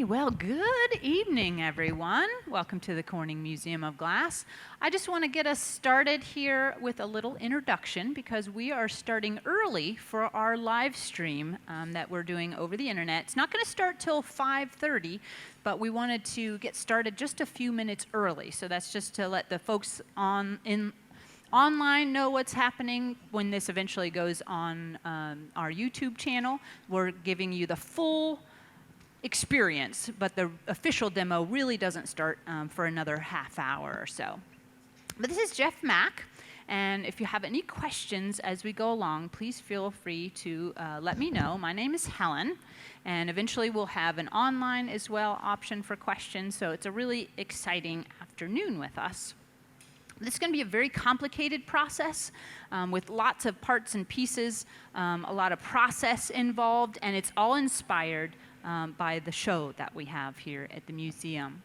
Well, good evening, everyone. Welcome to the Corning Museum of Glass. I just want to get us started here with a little introduction because we are starting early for our live stream that we're doing over the internet. It's not going to start till 5:30, but we wanted to get started just a few minutes early. So that's just to let the folks online know what's happening when this eventually goes on our YouTube channel. We're giving you the full experience, but the official demo really doesn't start for another half hour or so. But this is Jeff Mack, and if you have any questions as we go along, please feel free to let me know. My name is Helen, and eventually we'll have an online as well option for questions, so it's a really exciting afternoon with us. This is going to be a very complicated process with lots of parts and pieces, a lot of process involved, and it's all inspired by the show that we have here at the museum.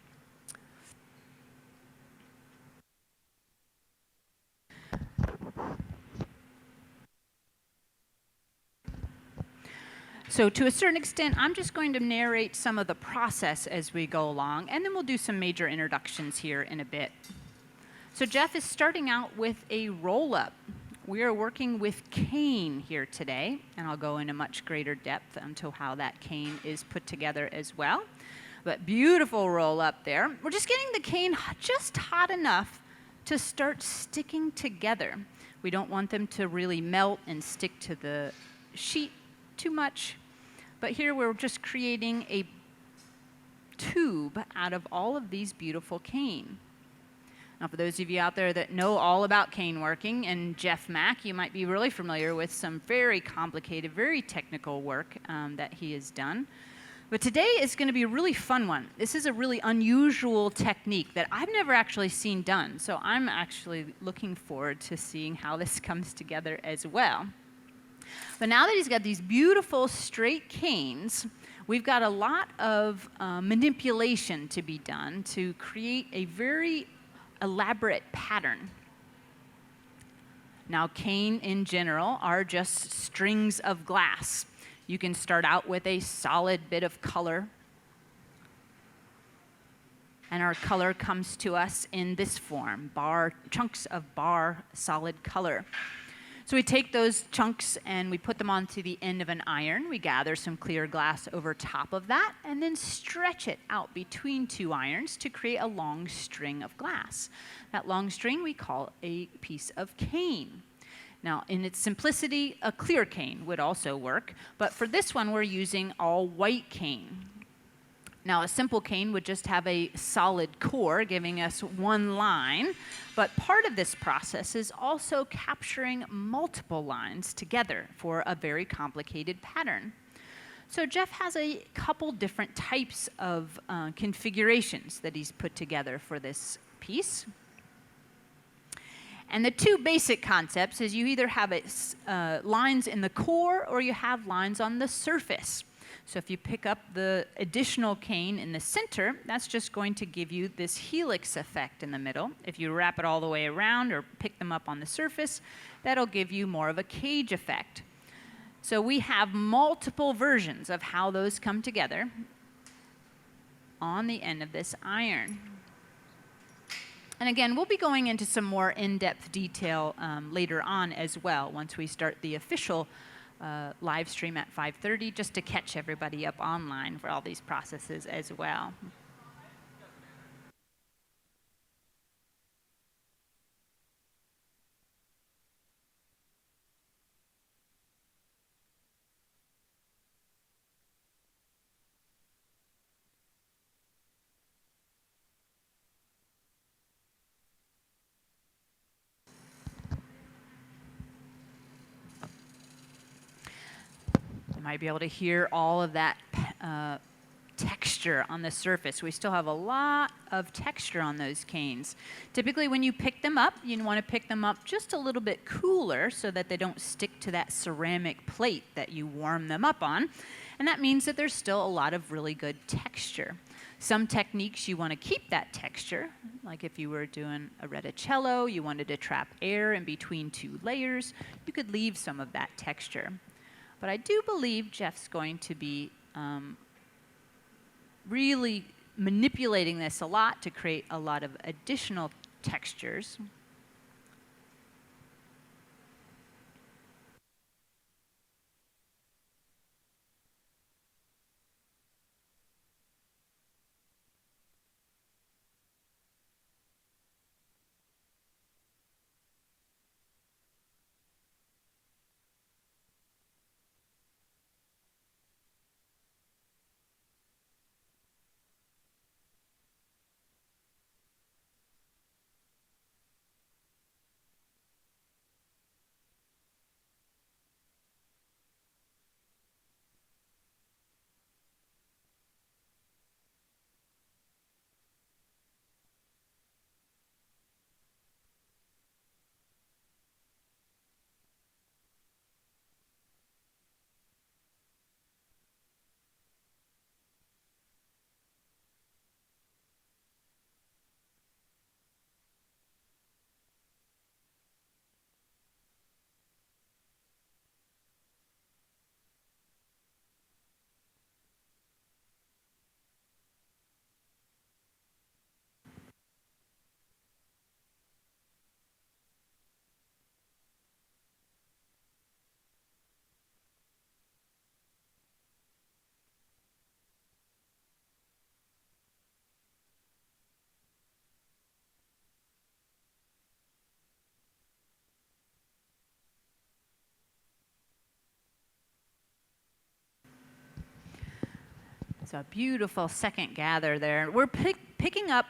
So to a certain extent, I'm just going to narrate some of the process as we go along, and then we'll do some major introductions here in a bit. So Jeff is starting out with a roll-up. We are working with cane here today, and I'll go into much greater depth into how that cane is put together as well. But beautiful roll up there. We're just getting the cane just hot enough to start sticking together. We don't want them to really melt and stick to the sheet too much. But here we're just creating a tube out of all of these beautiful cane. Now, for those of you out there that know all about cane working and Jeff Mack, you might be really familiar with some very complicated, very technical work that he has done. But today is going to be a really fun one. This is a really unusual technique that I've never actually seen done. So I'm actually looking forward to seeing how this comes together as well. But now that he's got these beautiful straight canes, we've got a lot of manipulation to be done to create a very elaborate pattern. Now, cane in general are just strings of glass. You can start out with a solid bit of color, and our color comes to us in this form, chunks of bar solid color. So we take those chunks and we put them onto the end of an iron. We gather some clear glass over top of that and then stretch it out between two irons to create a long string of glass. That long string we call a piece of cane. Now, in its simplicity, a clear cane would also work, but for this one we're using all white cane. Now, a simple cane would just have a solid core giving us one line, but part of this process is also capturing multiple lines together for a very complicated pattern. So Jeff has a couple different types of configurations that he's put together for this piece. And the two basic concepts is you either have lines in the core or you have lines on the surface. So if you pick up the additional cane in the center, that's just going to give you this helix effect in the middle. If you wrap it all the way around or pick them up on the surface, that'll give you more of a cage effect. So we have multiple versions of how those come together on the end of this iron. And again, we'll be going into some more in-depth detail later on as well once we start the official live stream at 5:30, just to catch everybody up online for all these processes as well. You might be able to hear all of that texture on the surface. We still have a lot of texture on those canes. Typically when you pick them up, you want to pick them up just a little bit cooler so that they don't stick to that ceramic plate that you warm them up on. And that means that there's still a lot of really good texture. Some techniques you want to keep that texture, like if you were doing a reticello, you wanted to trap air in between two layers, you could leave some of that texture. But I do believe Jeff's going to be really manipulating this a lot to create a lot of additional textures. It's a beautiful second gather there. We're picking up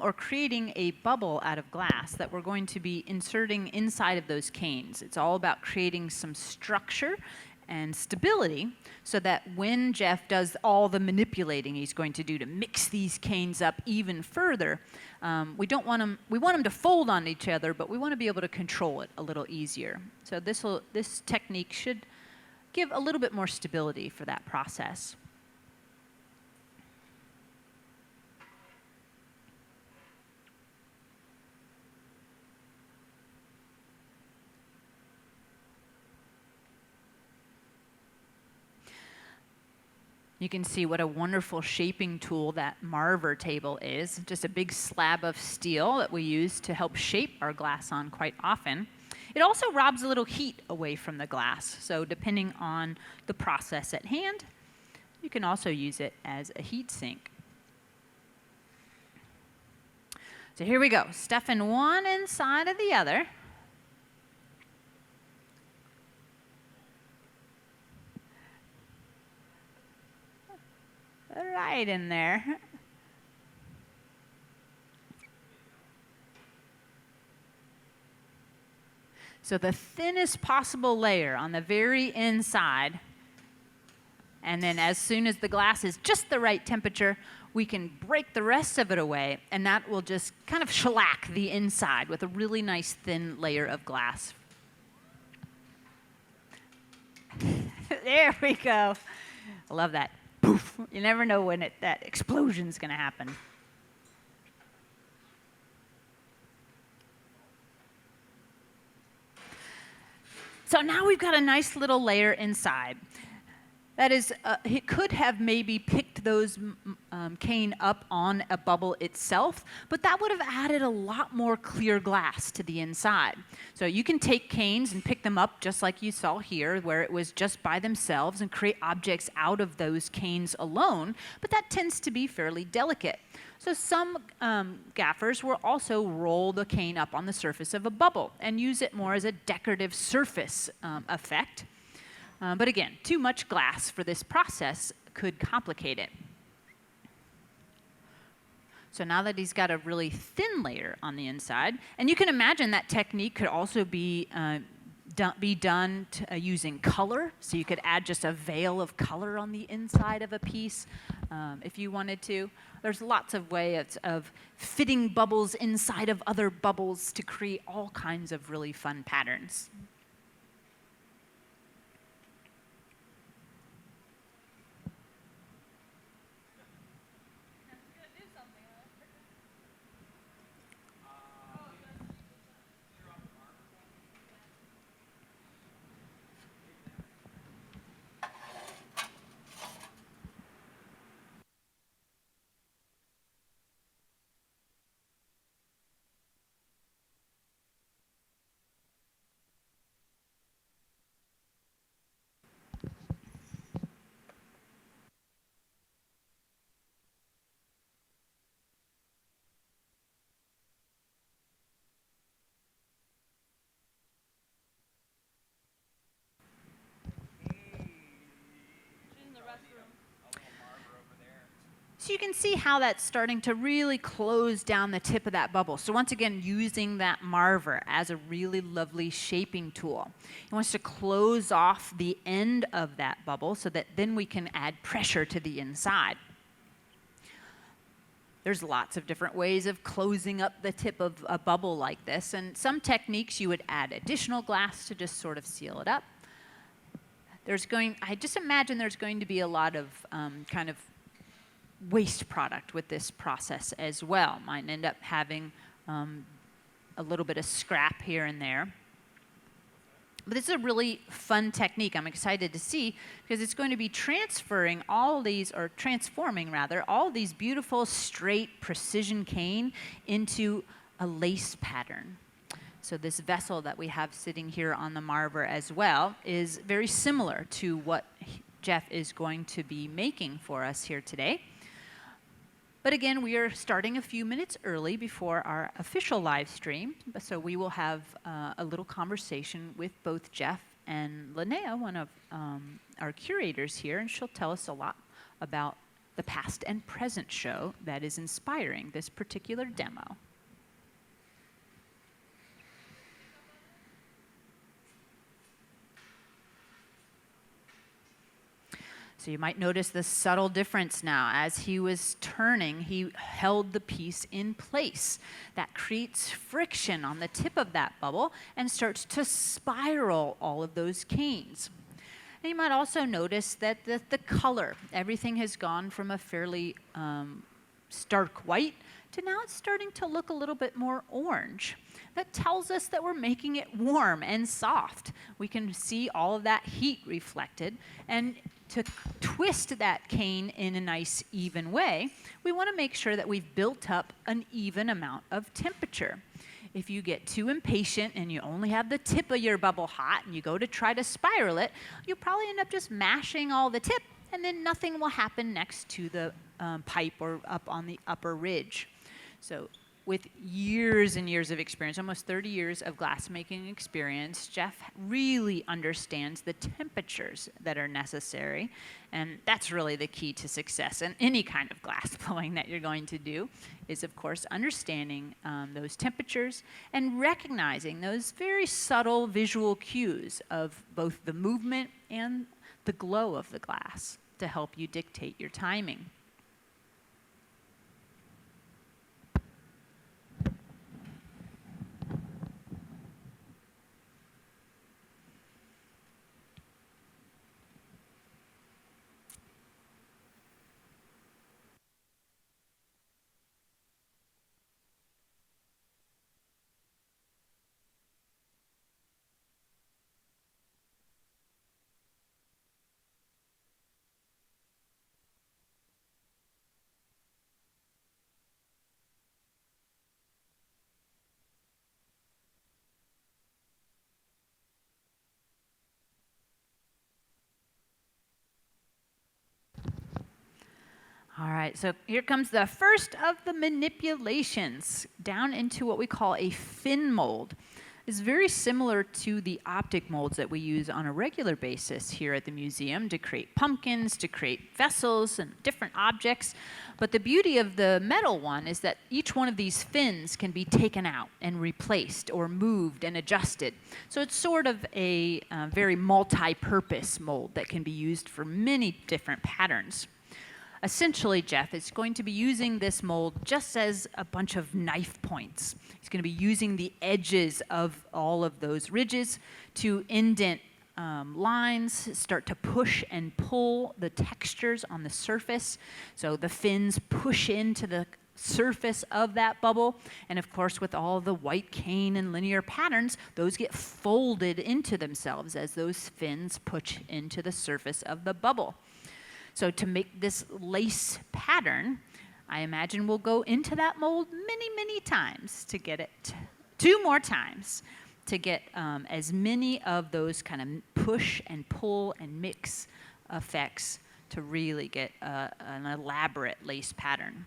or creating a bubble out of glass that we're going to be inserting inside of those canes. It's all about creating some structure and stability so that when Jeff does all the manipulating he's going to do to mix these canes up even further, we want them to fold on each other, but we want to be able to control it a little easier. So this technique should give a little bit more stability for that process. You can see what a wonderful shaping tool that Marver table is. Just a big slab of steel that we use to help shape our glass on quite often. It also robs a little heat away from the glass. So depending on the process at hand, you can also use it as a heat sink. So here we go, stuffing one inside of the other. Right in there. So the thinnest possible layer on the very inside, and then as soon as the glass is just the right temperature, we can break the rest of it away, and that will just kind of shellac the inside with a really nice thin layer of glass. There we go. I love that. Poof. You never know when that explosion's going to happen. So now we've got a nice little layer inside. That is, it could have maybe picked those cane up on a bubble itself, but that would have added a lot more clear glass to the inside. So you can take canes and pick them up just like you saw here, where it was just by themselves, and create objects out of those canes alone, but that tends to be fairly delicate. So some gaffers will also roll the cane up on the surface of a bubble and use it more as a decorative surface effect. But again, too much glass for this process could complicate it. So now that he's got a really thin layer on the inside, and you can imagine that technique could also be done using color. So you could add just a veil of color on the inside of a piece if you wanted to. There's lots of ways of fitting bubbles inside of other bubbles to create all kinds of really fun patterns. So you can see how that's starting to really close down the tip of that bubble. So once again, using that marver as a really lovely shaping tool. It wants to close off the end of that bubble so that then we can add pressure to the inside. There's lots of different ways of closing up the tip of a bubble like this, and some techniques you would add additional glass to just sort of seal it up. I just imagine there's going to be a lot of kind of waste product with this process as well. Might end up having a little bit of scrap here and there. But this is a really fun technique I'm excited to see because it's going to be transforming all these beautiful straight precision cane into a lace pattern. So this vessel that we have sitting here on the marver as well is very similar to what Jeff is going to be making for us here today. But again, we are starting a few minutes early before our official live stream, so we will have a little conversation with both Jeff and Linnea, one of our curators here, and she'll tell us a lot about the past and present show that is inspiring this particular demo. So you might notice the subtle difference now. As he was turning, he held the piece in place. That creates friction on the tip of that bubble and starts to spiral all of those canes. And you might also notice that the color, everything has gone from a fairly stark white to now it's starting to look a little bit more orange. That tells us that we're making it warm and soft. We can see all of that heat reflected, and to twist that cane in a nice even way, we want to make sure that we've built up an even amount of temperature. If you get too impatient and you only have the tip of your bubble hot and you go to try to spiral it, you'll probably end up just mashing all the tip, and then nothing will happen next to the pipe or up on the upper ridge. So with years and years of experience, almost 30 years of glassmaking experience, Jeff really understands the temperatures that are necessary, and that's really the key to success in any kind of glass blowing that you're going to do, is of course understanding those temperatures and recognizing those very subtle visual cues of both the movement and the glow of the glass to help you dictate your timing. All right, so here comes the first of the manipulations down into what we call a fin mold. It's very similar to the optic molds that we use on a regular basis here at the museum to create pumpkins, to create vessels and different objects. But the beauty of the metal one is that each one of these fins can be taken out and replaced or moved and adjusted. So it's sort of a very multi-purpose mold that can be used for many different patterns. Essentially, Jeff is going to be using this mold just as a bunch of knife points. He's going to be using the edges of all of those ridges to indent lines, start to push and pull the textures on the surface. So the fins push into the surface of that bubble, and of course with all the white cane and linear patterns, those get folded into themselves as those fins push into the surface of the bubble. So to make this lace pattern, I imagine we'll go into that mold many, many times to get it, 2 more times, to get as many of those kind of push and pull and mix effects to really get an elaborate lace pattern.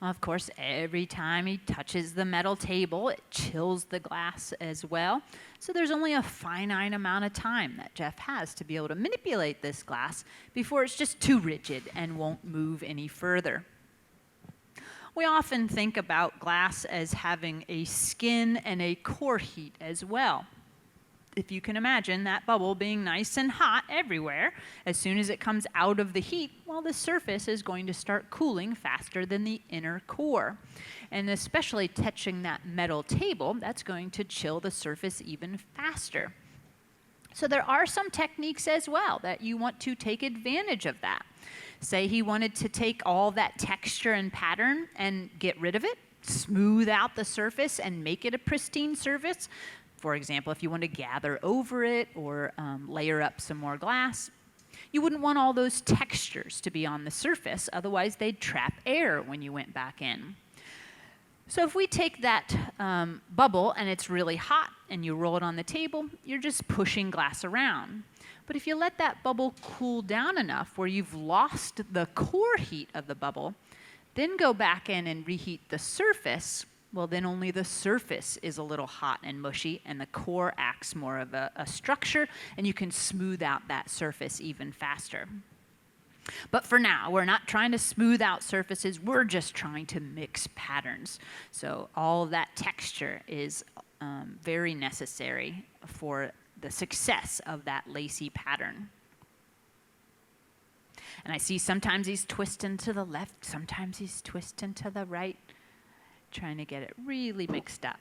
Of course, every time he touches the metal table, it chills the glass as well. So there's only a finite amount of time that Jeff has to be able to manipulate this glass before it's just too rigid and won't move any further. We often think about glass as having a skin and a core heat as well. If you can imagine that bubble being nice and hot everywhere, as soon as it comes out of the heat, well, the surface is going to start cooling faster than the inner core. And especially touching that metal table, that's going to chill the surface even faster. So there are some techniques as well that you want to take advantage of that. Say he wanted to take all that texture and pattern and get rid of it, smooth out the surface and make it a pristine surface. For example, if you want to gather over it or layer up some more glass, you wouldn't want all those textures to be on the surface, otherwise they'd trap air when you went back in. So if we take that bubble and it's really hot and you roll it on the table, you're just pushing glass around. But if you let that bubble cool down enough where you've lost the core heat of the bubble, then go back in and reheat the surface, well, then only the surface is a little hot and mushy, and the core acts more of a structure, and you can smooth out that surface even faster. But for now, we're not trying to smooth out surfaces, we're just trying to mix patterns. So all of that texture is very necessary for the success of that lacy pattern. And I see sometimes he's twisting to the left, sometimes he's twisting to the right, trying to get it really mixed up.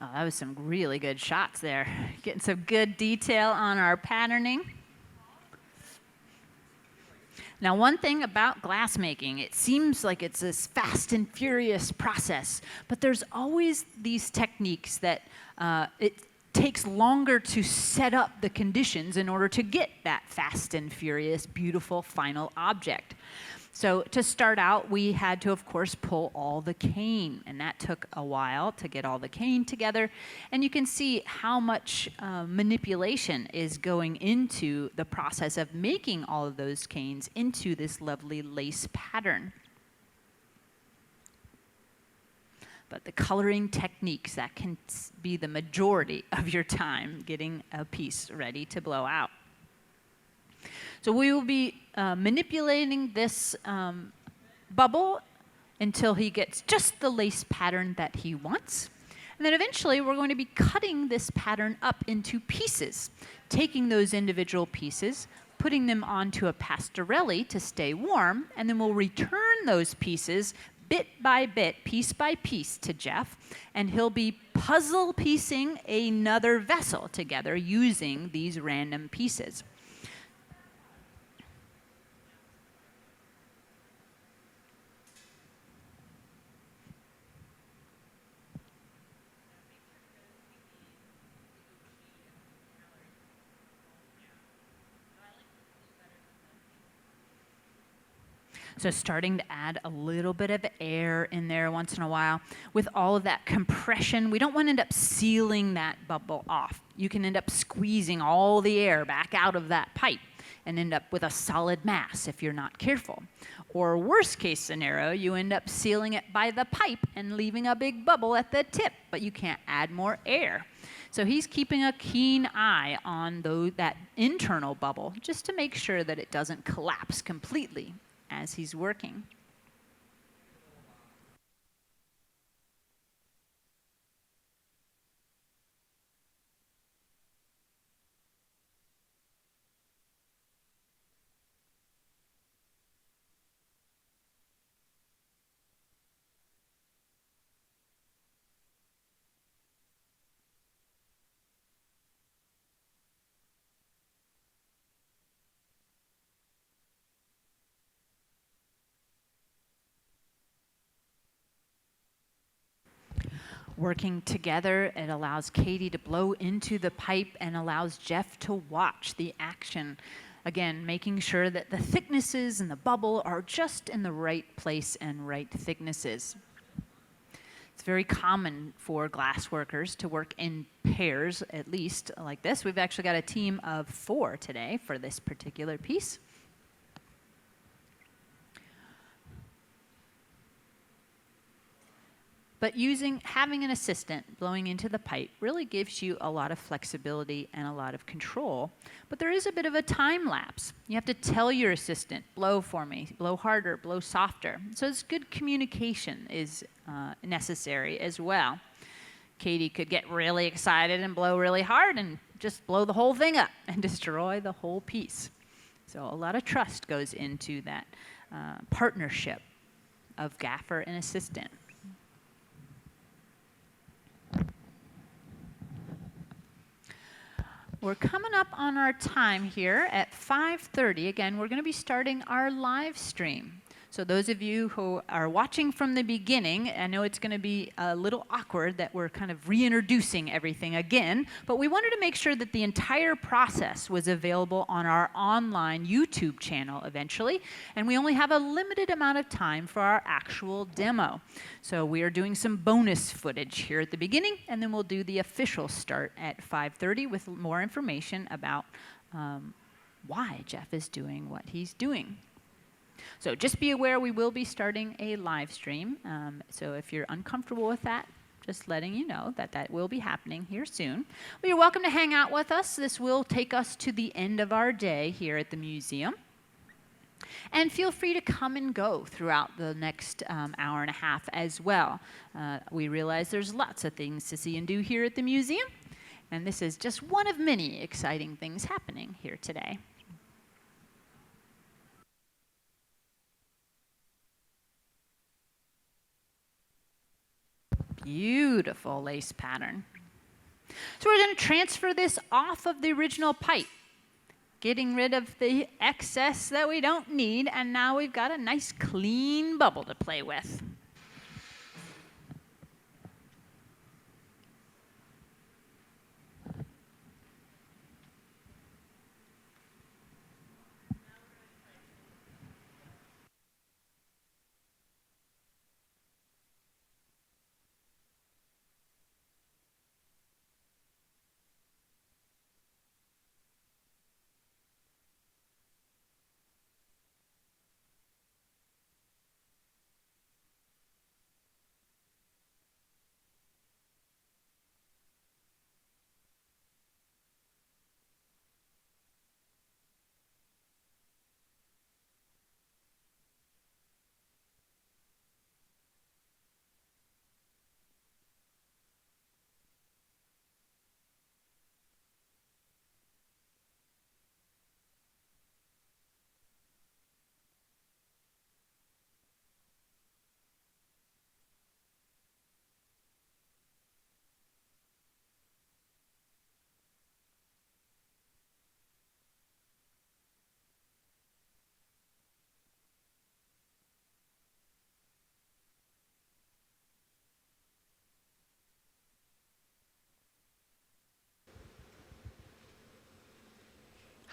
Oh, that was some really good shots there. Getting some good detail on our patterning. Now, one thing about glass making, it seems like it's this fast and furious process, but there's always these techniques that it takes longer to set up the conditions in order to get that fast and furious, beautiful final object. So to start out, we had to, of course, pull all the cane, and that took a while to get all the cane together. And you can see how much manipulation is going into the process of making all of those canes into this lovely lace pattern. But the coloring techniques, that can be the majority of your time getting a piece ready to blow out. So we will be manipulating this bubble until he gets just the lace pattern that he wants. And then eventually we're going to be cutting this pattern up into pieces, taking those individual pieces, putting them onto a pastorelli to stay warm, and then we'll return those pieces bit by bit, piece by piece to Jeff, and he'll be puzzle piecing another vessel together using these random pieces. So starting to add a little bit of air in there once in a while. With all of that compression, we don't want to end up sealing that bubble off. You can end up squeezing all the air back out of that pipe and end up with a solid mass if you're not careful. Or worst case scenario, you end up sealing it by the pipe and leaving a big bubble at the tip, but you can't add more air. So he's keeping a keen eye on that internal bubble just to make sure that it doesn't collapse completely as he's working. Working together, it allows Katie to blow into the pipe and allows Jeff to watch the action. Again, making sure that the thicknesses and the bubble are just in the right place and right thicknesses. It's very common for glass workers to work in pairs, at least like this. We've actually got a team of 4 today for this particular piece. But having an assistant blowing into the pipe really gives you a lot of flexibility and a lot of control. But there is a bit of a time lapse. You have to tell your assistant, blow for me, blow harder, blow softer. So it's good communication is necessary as well. Katie could get really excited and blow really hard and just blow the whole thing up and destroy the whole piece. So a lot of trust goes into that partnership of gaffer and assistant. We're coming up on our time here at 5:30. Again, we're going to be starting our live stream. So those of you who are watching from the beginning, I know it's going to be a little awkward that we're kind of reintroducing everything again, but we wanted to make sure that the entire process was available on our online YouTube channel eventually, and we only have a limited amount of time for our actual demo. So we are doing some bonus footage here at the beginning, and then we'll do the official start at 5:30 with more information about why Jeff is doing what he's doing. So just be aware we will be starting a live stream. So if you're uncomfortable with that, just letting you know that that will be happening here soon. Well, you're welcome to hang out with us. This will take us to the end of our day here at the museum. And feel free to come and go throughout the next hour and a half as well. We realize there's lots of things to see and do here at the museum. And this is just one of many exciting things happening here today. Beautiful lace pattern. So we're going to transfer this off of the original pipe, getting rid of the excess that we don't need, and now we've got a nice clean bubble to play with.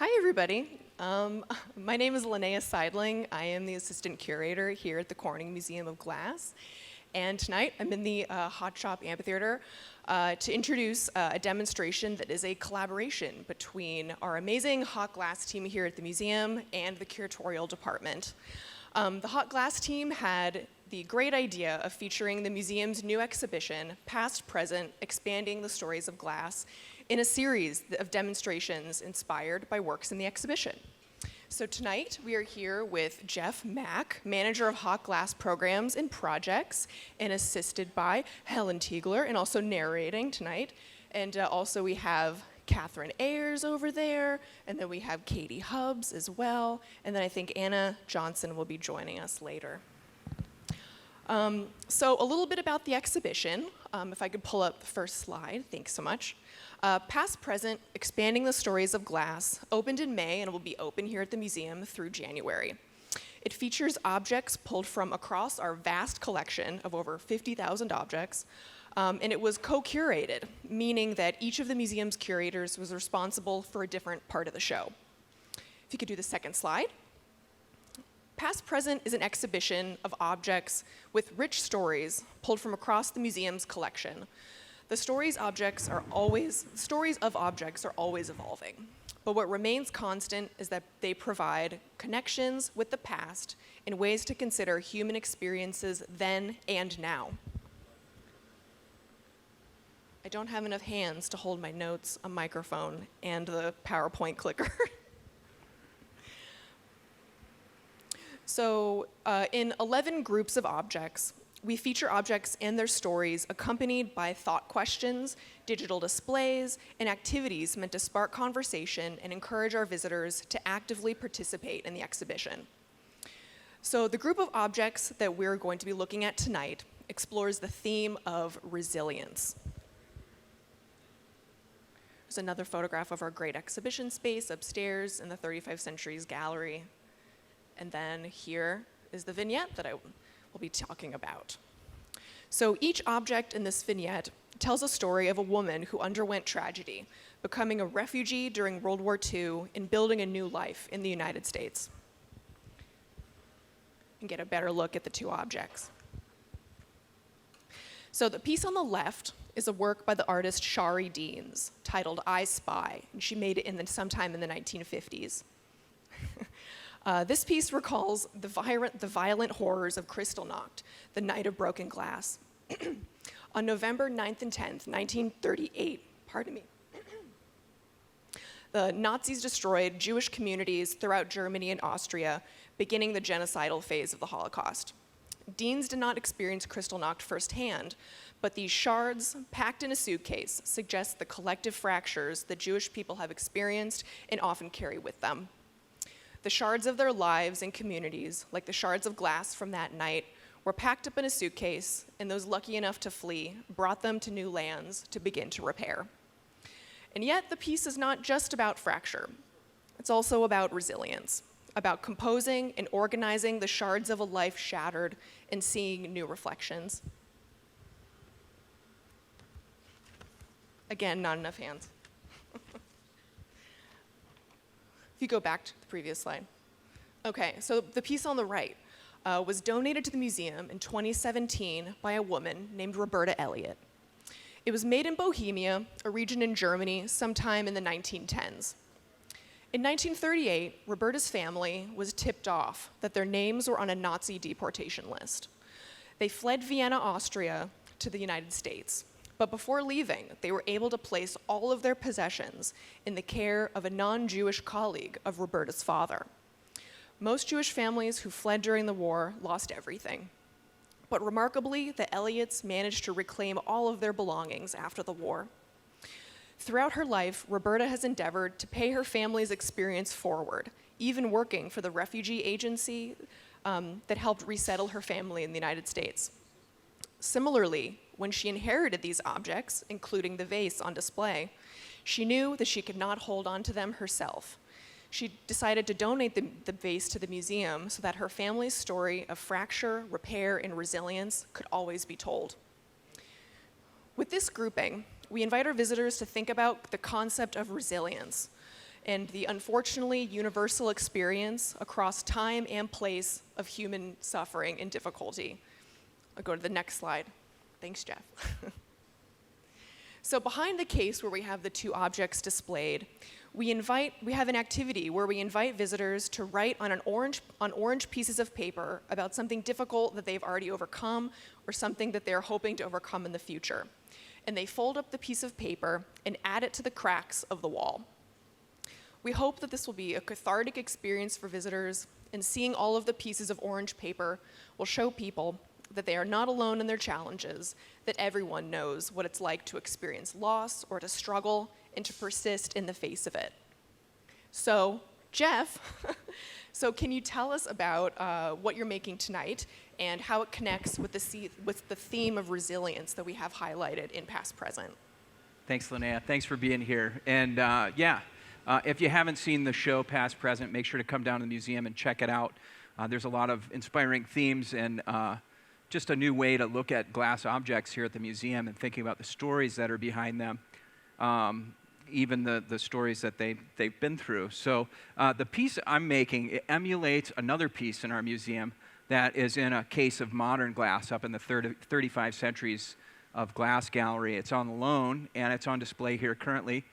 Hi, everybody. My name is Linnea Seidling. I am the assistant curator here at the Corning Museum of Glass. And tonight, I'm in the Hot Shop Amphitheater to introduce a demonstration that is a collaboration between our amazing hot glass team here at the museum and the curatorial department. The hot glass team had the great idea of featuring the museum's new exhibition, Past, Present, Expanding the Stories of Glass, in a series of demonstrations inspired by works in the exhibition. So tonight, we are here with Jeff Mack, manager of hot glass programs and projects, and assisted by Helen Tiegler, and also narrating tonight. And also we have Catherine Ayers over there, and then we have Katie Hubbs as well, and then I think Anna Johnson will be joining us later. So a little bit about the exhibition. If I could pull up the first slide, thanks so much. Past, Present, Expanding the Stories of Glass opened in May and will be open here at the museum through January. It features objects pulled from across our vast collection of over 50,000 objects, and it was co-curated, meaning that each of the museum's curators was responsible for a different part of the show. If you could do the second slide. Past Present is an exhibition of objects with rich stories pulled from across the museum's collection. The stories of objects are always evolving, but what remains constant is that they provide connections with the past in ways to consider human experiences then and now. I don't have enough hands to hold my notes, a microphone, and the PowerPoint clicker. So in 11 groups of objects, we feature objects and their stories accompanied by thought questions, digital displays, and activities meant to spark conversation and encourage our visitors to actively participate in the exhibition. So the group of objects that we're going to be looking at tonight explores the theme of resilience. There's another photograph of our great exhibition space upstairs in the 35 Centuries Gallery. And then here is the vignette that I will be talking about. So each object in this vignette tells a story of a woman who underwent tragedy, becoming a refugee during World War II and building a new life in the United States. And get a better look at the two objects. So the piece on the left is a work by the artist Shari Deans titled I Spy, and she made it sometime in the 1950s. This piece recalls the violent horrors of Kristallnacht, the Night of Broken Glass. On November 9th and 10th, 1938, the Nazis destroyed Jewish communities throughout Germany and Austria, beginning the genocidal phase of the Holocaust. Deans did not experience Kristallnacht firsthand, but these shards, packed in a suitcase, suggest the collective fractures that Jewish people have experienced and often carry with them. The shards of their lives and communities, like the shards of glass from that night, were packed up in a suitcase, and those lucky enough to flee brought them to new lands to begin to repair. And yet, the piece is not just about fracture. It's also about resilience, about composing and organizing the shards of a life shattered and seeing new reflections. Again, not enough hands. If you go back to the previous slide. Okay, so the piece on the right was donated to the museum in 2017 by a woman named Roberta Elliott. It was made in Bohemia, a region in Germany, sometime in the 1910s. In 1938, Roberta's family was tipped off that their names were on a Nazi deportation list. They fled Vienna, Austria, to the United States. But before leaving, they were able to place all of their possessions in the care of a non-Jewish colleague of Roberta's father. Most Jewish families who fled during the war lost everything. But remarkably, the Elliots managed to reclaim all of their belongings after the war. Throughout her life, Roberta has endeavored to pay her family's experience forward, even working for the refugee agency that helped resettle her family in the United States. Similarly, when she inherited these objects, including the vase on display, she knew that she could not hold on to them herself. She decided to donate the vase to the museum so that her family's story of fracture, repair, and resilience could always be told. With this grouping, we invite our visitors to think about the concept of resilience and the unfortunately universal experience across time and place of human suffering and difficulty. I'll go to the next slide. Thanks, Jeff. So behind the case where we have the two objects displayed, we have an activity where we invite visitors to write on orange pieces of paper about something difficult that they've already overcome or something that they're hoping to overcome in the future. And they fold up the piece of paper and add it to the cracks of the wall. We hope that this will be a cathartic experience for visitors, and seeing all of the pieces of orange paper will show people that they are not alone in their challenges, that everyone knows what it's like to experience loss or to struggle and to persist in the face of it. So, Jeff, so can you tell us about what you're making tonight and how it connects with the theme of resilience that we have highlighted in past present? Thanks, Linnea. Thanks for being here. And if you haven't seen the show past present, make sure to come down to the museum and check it out. There's a lot of inspiring themes and just a new way to look at glass objects here at the museum and thinking about the stories that are behind them, even the stories that they've been through. So the piece I'm making, it emulates another piece in our museum that is in a case of modern glass up in the 35 centuries of glass gallery. It's on loan, and it's on display here currently.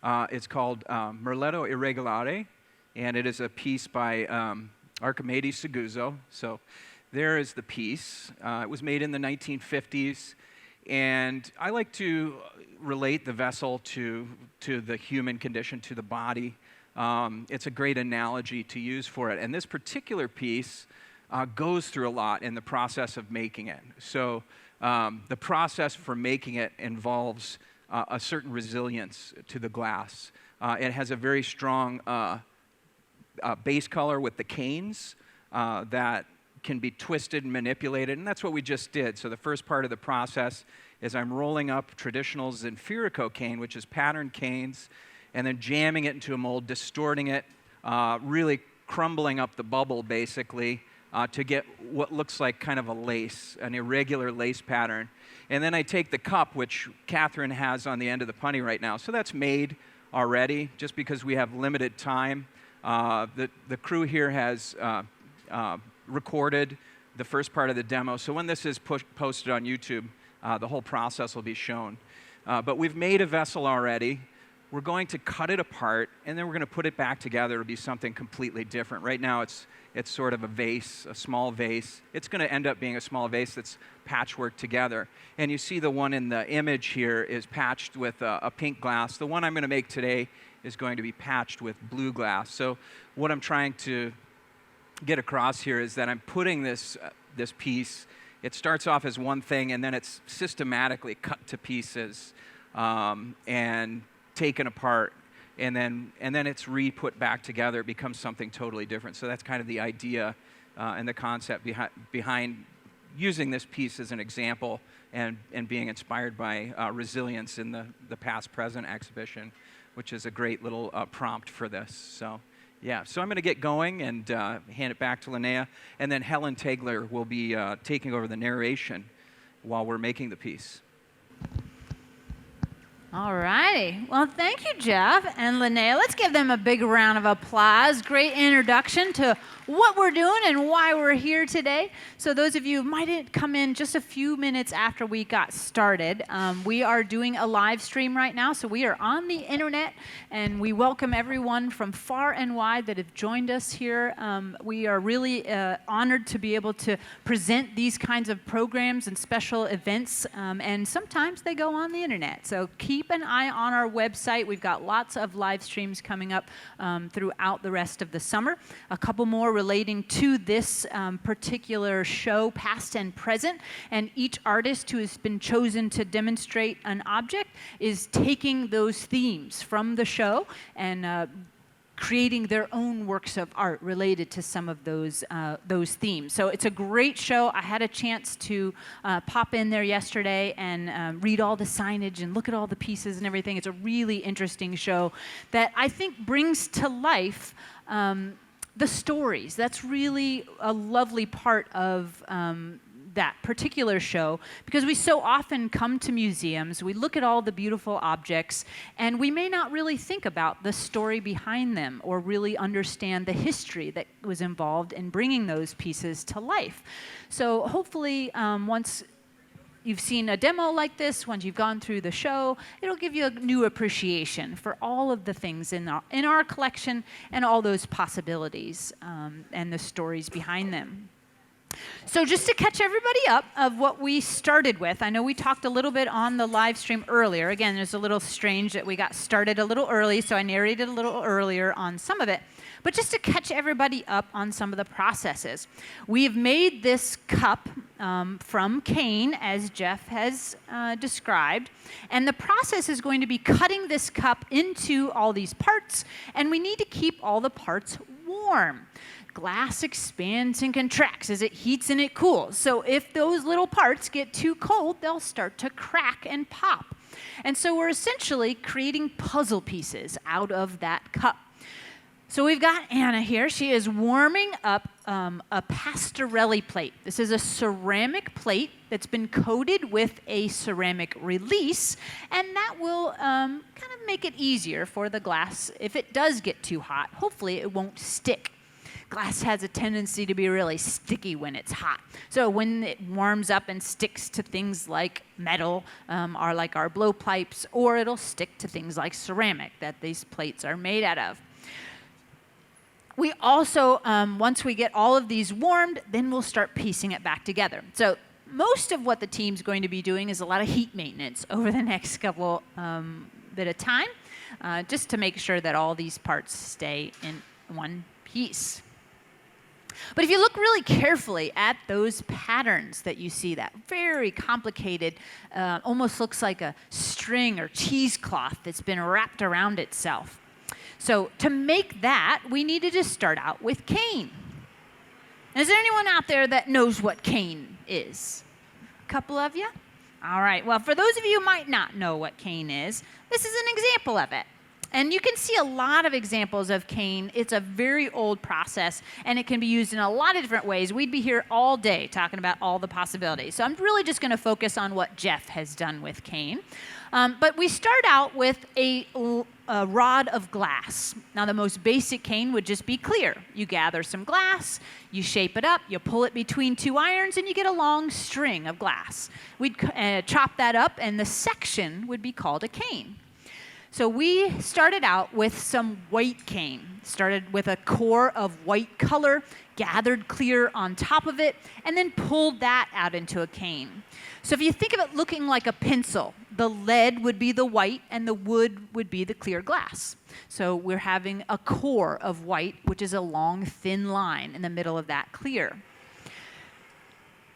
It's called Merletto Irregulare, and it is a piece by Archemede Seguso. So there is the piece. It was made in the 1950s, and I like to relate the vessel to the human condition, to the body. It's a great analogy to use for it. And this particular piece goes through a lot in the process of making it. So the process for making it involves a certain resilience to the glass. It has a very strong base color with the canes that can be twisted and manipulated, and that's what we just did. So the first part of the process is I'm rolling up traditional Zinfirico cane, which is patterned canes, and then jamming it into a mold, distorting it, really crumbling up the bubble, basically, to get what looks like kind of a lace, an irregular lace pattern. And then I take the cup, which Catherine has on the end of the punny right now. So that's made already, just because we have limited time. The crew here has recorded the first part of the demo. So when this is posted on YouTube, the whole process will be shown. But we've made a vessel already. We're going to cut it apart, and then we're going to put it back together. It'll be something completely different. Right now, it's sort of a vase, a small vase. It's going to end up being a small vase that's patchwork together. And you see the one in the image here is patched with a pink glass. The one I'm going to make today is going to be patched with blue glass. So what I'm trying to get across here is that I'm putting this piece. It starts off as one thing, and then it's systematically cut to pieces and taken apart, and then it's re-put back together. It becomes something totally different. So that's kind of the idea and the concept behind using this piece as an example and being inspired by resilience in the past-present exhibition, which is a great little prompt for this. So. Yeah, so I'm going to get going and hand it back to Linnea, and then Helen Tegler will be taking over the narration while we're making the piece. All righty. Well, thank you, Jeff and Linnea. Let's give them a big round of applause. Great introduction to what we're doing and why we're here today. So those of you who might come in just a few minutes after we got started, we are doing a live stream right now. So we are on the internet, and we welcome everyone from far and wide that have joined us here. We are really honored to be able to present these kinds of programs and special events, and sometimes they go on the internet. So keep an eye on our website. We've got lots of live streams coming up throughout the rest of the summer. A couple more relating to this particular show, past and present. And each artist who has been chosen to demonstrate an object is taking those themes from the show and creating their own works of art related to some of those themes. So it's a great show. I had a chance to pop in there yesterday and read all the signage and look at all the pieces and everything. It's a really interesting show that I think brings to life the stories. That's really a lovely part of that particular show because we so often come to museums, we look at all the beautiful objects, and we may not really think about the story behind them or really understand the history that was involved in bringing those pieces to life. So hopefully, once you've seen a demo like this, once you've gone through the show, it'll give you a new appreciation for all of the things in our collection and all those possibilities and the stories behind them. So just to catch everybody up of what we started with, I know we talked a little bit on the live stream earlier. Again, it's a little strange that we got started a little early, so I narrated a little earlier on some of it. But just to catch everybody up on some of the processes. We've made this cup from cane, as Jeff has described. And the process is going to be cutting this cup into all these parts, and we need to keep all the parts warm. Glass expands and contracts as it heats and it cools. So if those little parts get too cold, they'll start to crack and pop. And so we're essentially creating puzzle pieces out of that cup. So we've got Anna here. She is warming up a pastorelli plate. This is a ceramic plate that's been coated with a ceramic release, and that will kind of make it easier for the glass. If it does get too hot, hopefully it won't stick. Glass has a tendency to be really sticky when it's hot. So when it warms up and sticks to things like metal, or like our blowpipes, or it'll stick to things like ceramic that these plates are made out of. We also, once we get all of these warmed, then we'll start piecing it back together. So most of what the team's going to be doing is a lot of heat maintenance over the next couple bit of time, just to make sure that all these parts stay in one piece. But if you look really carefully at those patterns that you see, that very complicated, almost looks like a string or cheesecloth that's been wrapped around itself. So to make that, we needed to start out with cane. Is there anyone out there that knows what cane is? A couple of you? All right. Well, for those of you who might not know what cane is, this is an example of it. And you can see a lot of examples of cane. It's a very old process, and it can be used in a lot of different ways. We'd be here all day talking about all the possibilities. So I'm really just going to focus on what Jeff has done with cane. But we start out with a rod of glass. Now, the most basic cane would just be clear. You gather some glass, you shape it up, you pull it between two irons, and you get a long string of glass. We'd chop that up, and the section would be called a cane. So we started out with some white cane. Started with a core of white color, gathered clear on top of it, and then pulled that out into a cane. So if you think of it looking like a pencil, the lead would be the white and the wood would be the clear glass. So we're having a core of white, which is a long, thin line in the middle of that clear.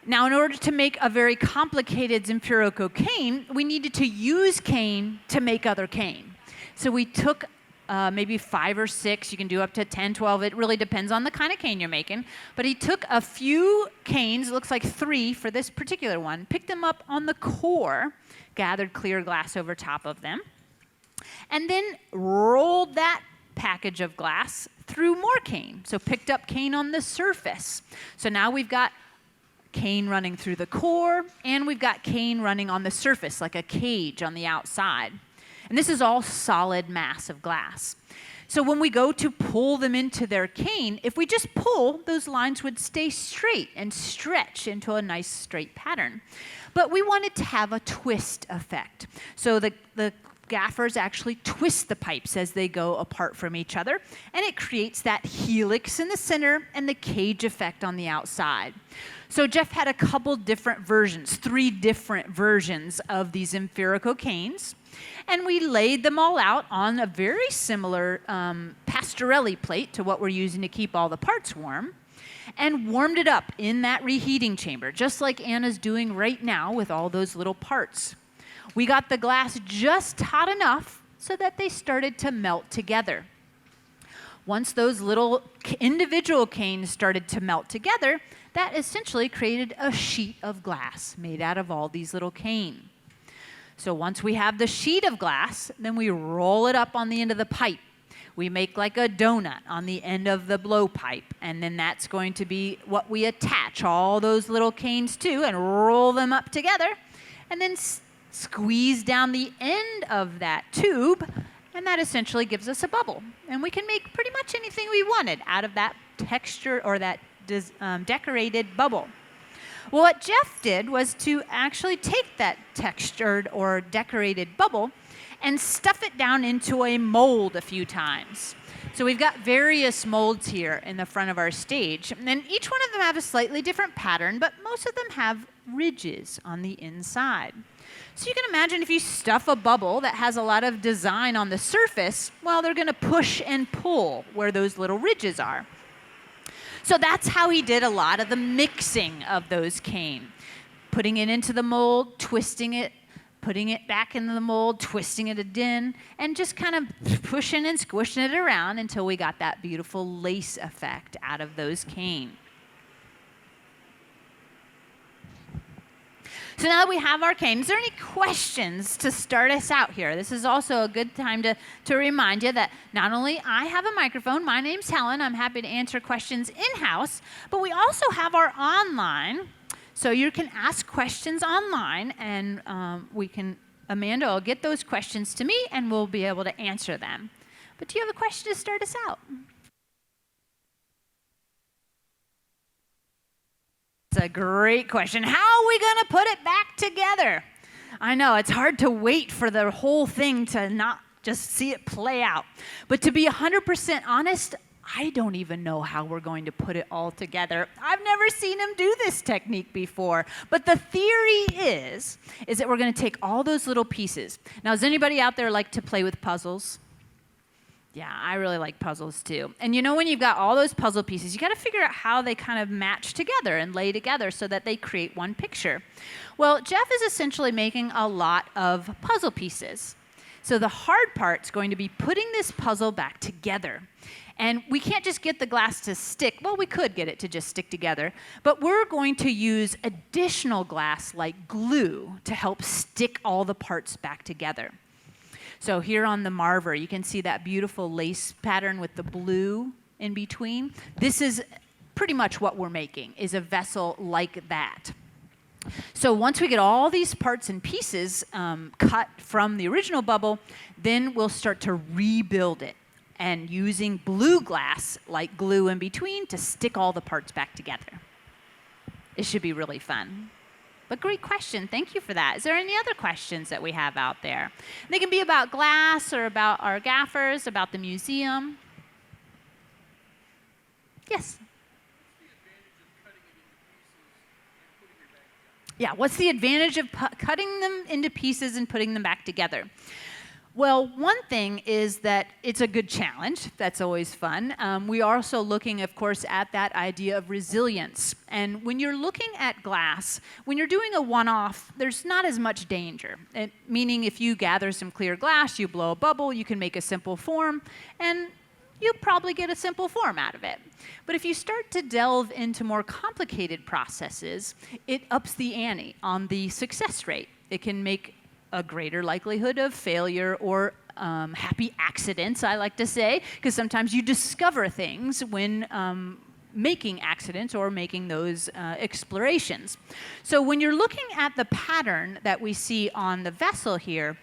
Now, in order to make a very complicated Zinfandel cane, we needed to use cane to make other cane. So we took maybe 5 or 6, you can do up to 10, 12, it really depends on the kind of cane you're making. But he took a few canes, it looks like 3 for this particular one, picked them up on the core, gathered clear glass over top of them, and then rolled that package of glass through more cane. So picked up cane on the surface. So now we've got cane running through the core, and we've got cane running on the surface, like a cage on the outside. And this is all solid mass of glass. So when we go to pull them into their cane, if we just pull, those lines would stay straight and stretch into a nice straight pattern. But we wanted to have a twist effect. So the gaffers actually twist the pipes as they go apart from each other, and it creates that helix in the center and the cage effect on the outside. So Jeff had a couple different versions, 3 different versions of these Zinfandel canes, and we laid them all out on a very similar pastorelli plate to what we're using to keep all the parts warm, and warmed it up in that reheating chamber, just like Anna's doing right now with all those little parts. We got the glass just hot enough so that they started to melt together. Once those little individual canes started to melt together, that essentially created a sheet of glass made out of all these little canes. So once we have the sheet of glass, then we roll it up on the end of the pipe. We make like a donut on the end of the blowpipe, and then that's going to be what we attach all those little canes to and roll them up together, and then squeeze down the end of that tube, and that essentially gives us a bubble. And we can make pretty much anything we wanted out of that texture or that decorated bubble. Well, what Jeff did was to actually take that textured or decorated bubble and stuff it down into a mold a few times. So we've got various molds here in the front of our stage, and each one of them have a slightly different pattern, but most of them have ridges on the inside. So you can imagine if you stuff a bubble that has a lot of design on the surface, well, they're going to push and pull where those little ridges are. So that's how he did a lot of the mixing of those cane. Putting it into the mold, twisting it, putting it back into the mold, twisting it again, and just kind of pushing and squishing it around until we got that beautiful lace effect out of those cane. So now that we have our cane, is there any questions to start us out here? This is also a good time to remind you that not only I have a microphone, my name's Helen, I'm happy to answer questions in-house, but we also have our online, so you can ask questions online, and Amanda will get those questions to me, and we'll be able to answer them. But do you have a question to start us out? That's a great question. How are we going to put it back together? I know, it's hard to wait for the whole thing to not just see it play out. But to be 100% honest, I don't even know how we're going to put it all together. I've never seen him do this technique before. But the theory is that we're going to take all those little pieces. Now, does anybody out there like to play with puzzles? Yeah, I really like puzzles too. And you know, when you've got all those puzzle pieces, you got to figure out how they kind of match together and lay together so that they create one picture. Well, Jeff is essentially making a lot of puzzle pieces. So the hard part's going to be putting this puzzle back together. And we can't just get the glass to stick. Well, we could get it to just stick together, but we're going to use additional glass like glue to help stick all the parts back together. So here on the Marver, you can see that beautiful lace pattern with the blue in between. This is pretty much what we're making, is a vessel like that. So once we get all these parts and pieces cut from the original bubble, then we'll start to rebuild it, and using blue glass like glue in between to stick all the parts back together. It should be really fun. But great question. Thank you for that. Is there any other questions that we have out there? They can be about glass or about our gaffers, about the museum. Yes? Yeah, what's the advantage of cutting them into pieces and putting them back together? Well, one thing is that it's a good challenge. That's always fun. We are also looking, of course, at that idea of resilience. And when you're looking at glass, when you're doing a one-off, there's not as much danger. Meaning if you gather some clear glass, you blow a bubble, you can make a simple form, and you'll probably get a simple form out of it. But if you start to delve into more complicated processes, it ups the ante on the success rate. It can make a greater likelihood of failure or happy accidents, I like to say, because sometimes you discover things when making accidents or making those explorations. So when you're looking at the pattern that we see on the vessel here,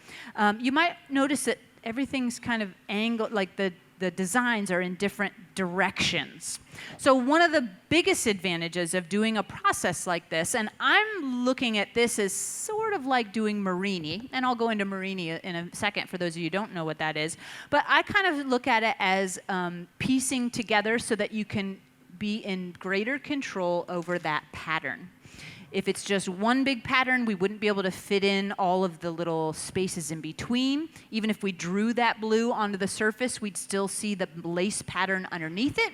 you might notice that everything's kind of angled, like the designs are in different directions. So one of the biggest advantages of doing a process like this, and I'm looking at this as sort of like doing Marini, and I'll go into Marini in a second for those of you who don't know what that is, but I kind of look at it as piecing together so that you can be in greater control over that pattern. If it's just one big pattern, we wouldn't be able to fit in all of the little spaces in between. Even if we drew that blue onto the surface, we'd still see the lace pattern underneath it.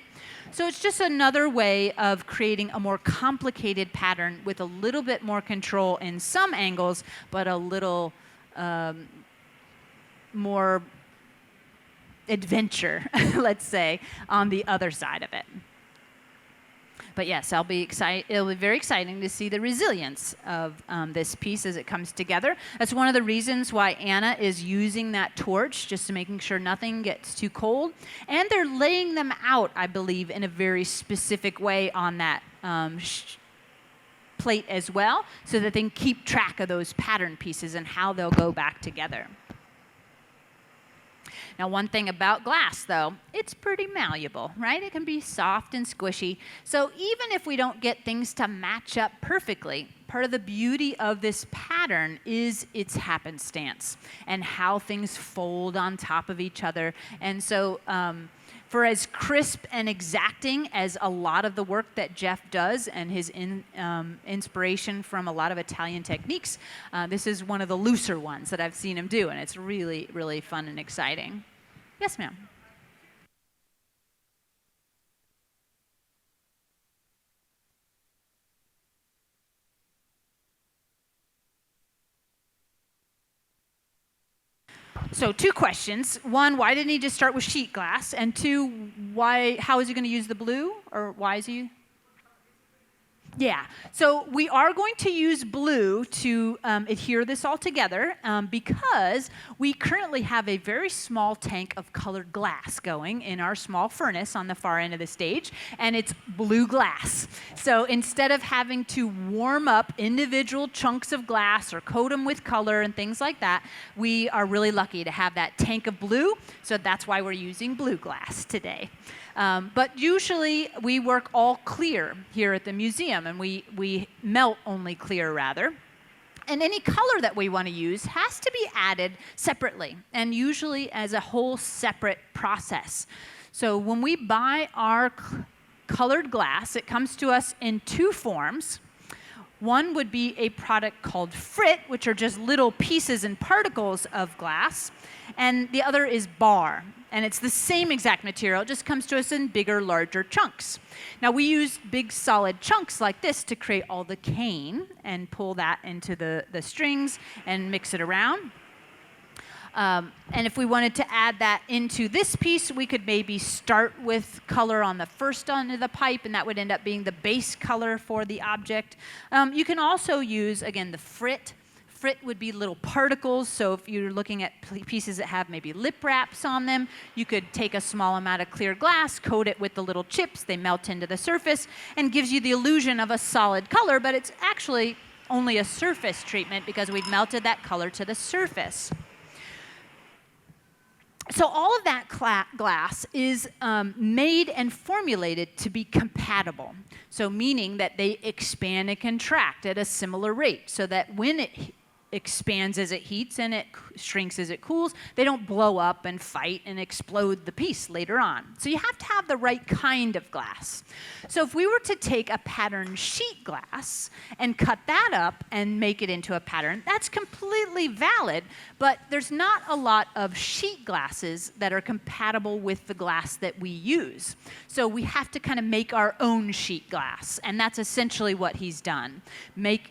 So it's just another way of creating a more complicated pattern with a little bit more control in some angles, but a little more adventure, let's say, on the other side of it. But yes, it'll be very exciting to see the resilience of this piece as it comes together. That's one of the reasons why Anna is using that torch, just to making sure nothing gets too cold. And they're laying them out, I believe, in a very specific way on that plate as well, so that they can keep track of those pattern pieces and how they'll go back together. Now, one thing about glass, though, it's pretty malleable, right? It can be soft and squishy. So even if we don't get things to match up perfectly, part of the beauty of this pattern is its happenstance and how things fold on top of each other. And so for as crisp and exacting as a lot of the work that Jeff does and his inspiration from a lot of Italian techniques, this is one of the looser ones that I've seen him do, and it's really, really fun and exciting. Yes, ma'am. So 2 questions. 1, why didn't he just start with sheet glass? And 2, how is he going to use the blue? Or why is he? Yeah, so we are going to use blue to adhere this all together because we currently have a very small tank of colored glass going in our small furnace on the far end of the stage, and it's blue glass. So instead of having to warm up individual chunks of glass or coat them with color and things like that, we are really lucky to have that tank of blue, so that's why we're using blue glass today. But usually we work all clear here at the museum, and we melt only clear, rather. And any color that we want to use has to be added separately, and usually as a whole separate process. So when we buy our colored glass, it comes to us in 2 forms. One would be a product called Frit, which are just little pieces and particles of glass, and the other is bar. And it's the same exact material, it just comes to us in bigger, larger chunks. Now, we use big solid chunks like this to create all the cane and pull that into the strings and mix it around. And if we wanted to add that into this piece, we could maybe start with color on the first end of the pipe, and that would end up being the base color for the object. You can also use, again, the Frit. Frit would be little particles, so if you're looking at pieces that have maybe lip wraps on them, you could take a small amount of clear glass, coat it with the little chips, they melt into the surface, and gives you the illusion of a solid color, but it's actually only a surface treatment because we've melted that color to the surface. So all of that glass is made and formulated to be compatible. So meaning that they expand and contract at a similar rate, so that when it expands as it heats and it shrinks as it cools, they don't blow up and fight and explode the piece later on. So you have to have the right kind of glass. So if we were to take a pattern sheet glass and cut that up and make it into a pattern, that's completely valid, but there's not a lot of sheet glasses that are compatible with the glass that we use. So we have to kind of make our own sheet glass, and that's essentially what he's done.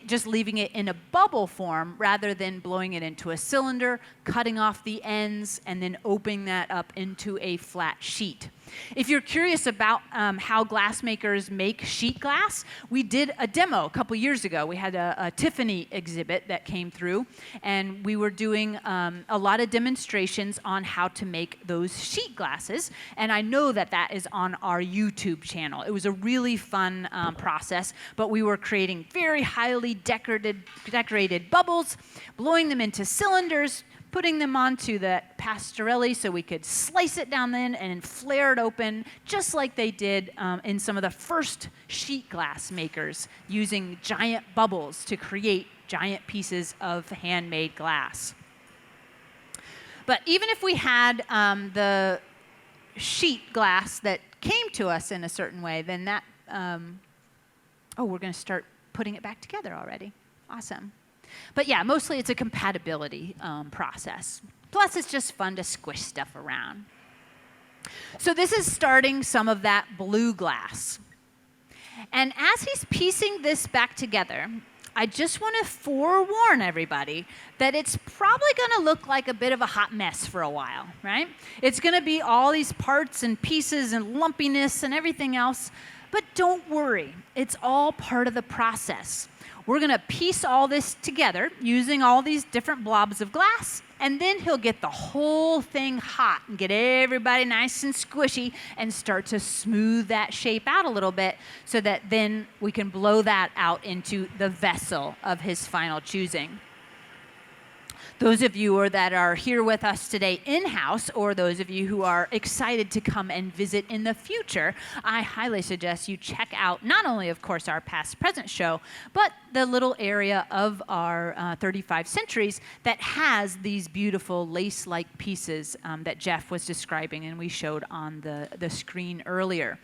Just leaving it in a bubble form rather than blowing it into a cylinder, cutting off the ends, and then opening that up into a flat sheet. If you're curious about how glass makers make sheet glass, we did a demo a couple years ago. We had a Tiffany exhibit that came through, and we were doing a lot of demonstrations on how to make those sheet glasses, and I know that that is on our YouTube channel. It was a really fun process, but we were creating very highly decorated bubbles, blowing them into cylinders, putting them onto the pastorelli so we could slice it down then and flare it open, just like they did in some of the first sheet glass makers, using giant bubbles to create giant pieces of handmade glass. But even if we had the sheet glass that came to us in a certain way, then that, oh, we're going to start putting it back together already. Awesome. But yeah, mostly it's a compatibility process. Plus, it's just fun to squish stuff around. So this is starting some of that blue glass. And as he's piecing this back together, I just want to forewarn everybody that it's probably going to look like a bit of a hot mess for a while, right? It's going to be all these parts and pieces and lumpiness and everything else. But don't worry, it's all part of the process. We're going to piece all this together using all these different blobs of glass, and then he'll get the whole thing hot and get everybody nice and squishy and start to smooth that shape out a little bit so that then we can blow that out into the vessel of his final choosing. Those of you that are here with us today in-house, or those of you who are excited to come and visit in the future, I highly suggest you check out not only, of course, our past present show, but the little area of our 35 centuries that has these beautiful lace-like pieces that Jeff was describing and we showed on the screen earlier.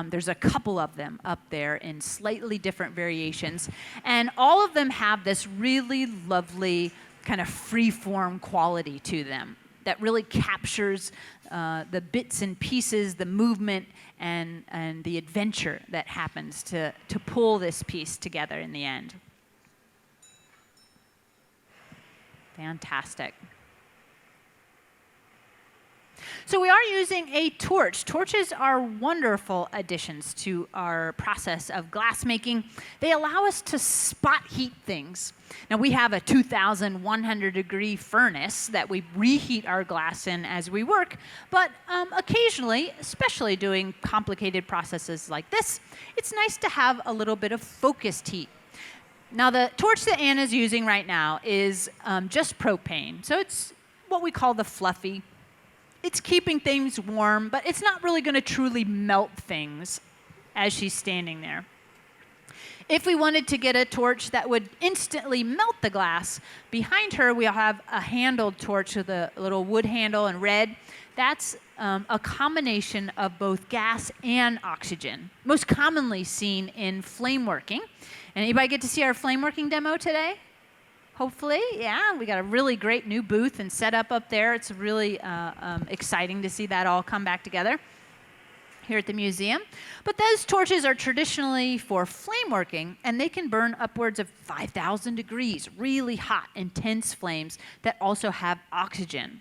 There's a couple of them up there in slightly different variations, and all of them have this really lovely kind of free-form quality to them that really captures the bits and pieces, the movement, and the adventure that happens to pull this piece together in the end. Fantastic. So we are using a torch. Torches are wonderful additions to our process of glass making. They allow us to spot heat things. Now we have a 2,100 degree furnace that we reheat our glass in as we work, but occasionally, especially doing complicated processes like this, it's nice to have a little bit of focused heat. Now the torch that Anna's using right now is just propane, so it's what we call the fluffy. It's keeping things warm, but it's not really going to truly melt things as she's standing there. If we wanted to get a torch that would instantly melt the glass, behind her we'll have a handled torch with a little wood handle in red. That's a combination of both gas and oxygen, most commonly seen in flameworking. Anybody get to see our flameworking demo today? Hopefully, yeah. We got a really great new booth and setup up there. It's really exciting to see that all come back together here at the museum. But those torches are traditionally for flame working, and they can burn upwards of 5,000 degrees, really hot, intense flames that also have oxygen.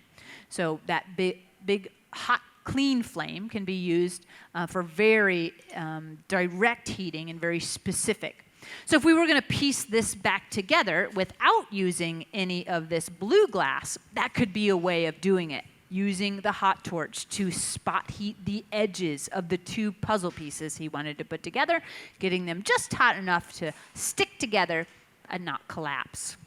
So that big hot, clean flame can be used for very direct heating and very specific. So if we were going to piece this back together without using any of this blue glass, that could be a way of doing it, using the hot torch to spot heat the edges of the two puzzle pieces he wanted to put together, getting them just hot enough to stick together and not collapse.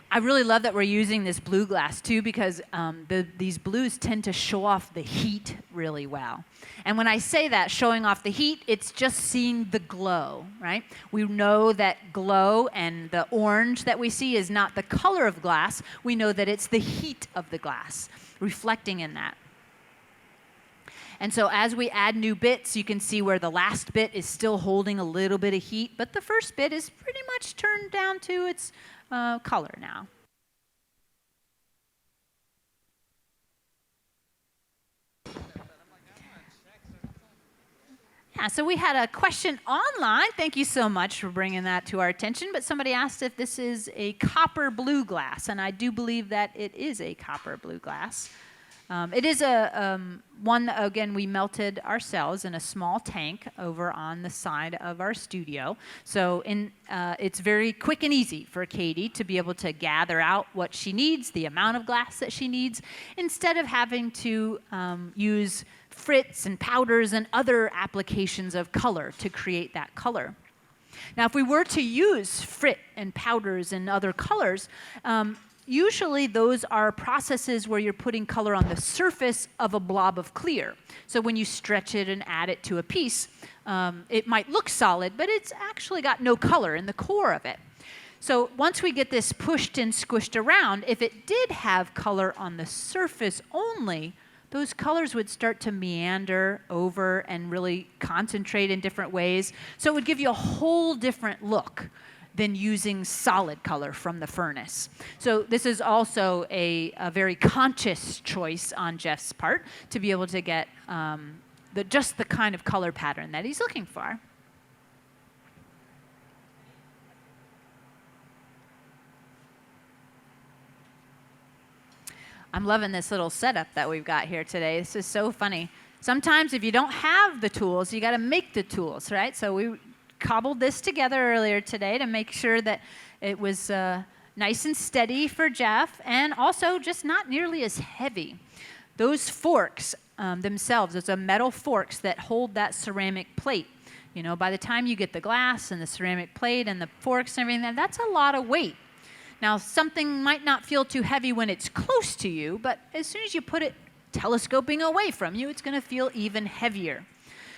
I really love that we're using this blue glass too, because these blues tend to show off the heat really well. And when I say that, showing off the heat, it's just seeing the glow, right? We know that glow and the orange that we see is not the color of glass. We know that it's the heat of the glass reflecting in that. And so as we add new bits, you can see where the last bit is still holding a little bit of heat, but the first bit is pretty much turned down to its color now. Yeah, so we had a question online. Thank you so much for bringing that to our attention. But somebody asked if this is a copper blue glass, and I do believe that it is a copper blue glass. It is one that, again, we melted ourselves in a small tank over on the side of our studio. So it's very quick and easy for Katie to be able to gather out what she needs, the amount of glass that she needs, instead of having to use frits and powders and other applications of color to create that color. Now, if we were to use frit and powders and other colors, usually those are processes where you're putting color on the surface of a blob of clear. So when you stretch it and add it to a piece, it might look solid, but it's actually got no color in the core of it. So once we get this pushed and squished around, if it did have color on the surface only, those colors would start to meander over and really concentrate in different ways. So it would give you a whole different look than using solid color from the furnace. So this is also a very conscious choice on Jeff's part to be able to get just the kind of color pattern that he's looking for. I'm loving this little setup that we've got here today. This is so funny. Sometimes if you don't have the tools, you got to make the tools, right? So we cobbled this together earlier today to make sure that it was nice and steady for Jeff, and also just not nearly as heavy. Those forks themselves, those are metal forks that hold that ceramic plate. You know, by the time you get the glass and the ceramic plate and the forks and everything, that's a lot of weight. Now, something might not feel too heavy when it's close to you, but as soon as you put it telescoping away from you, it's going to feel even heavier.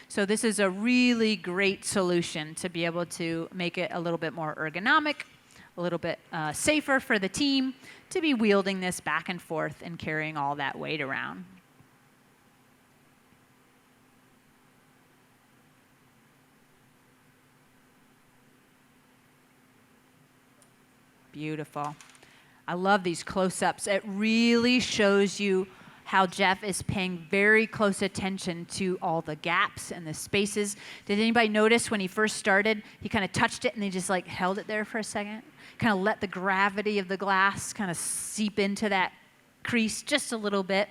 So this is a really great solution to be able to make it a little bit more ergonomic, a little bit safer for the team to be wielding this back and forth and carrying all that weight around. Beautiful. I love these close-ups. It really shows you how Jeff is paying very close attention to all the gaps and the spaces. Did anybody notice when he first started, he kind of touched it and he just like held it there for a second? Kind of let the gravity of the glass kind of seep into that crease just a little bit.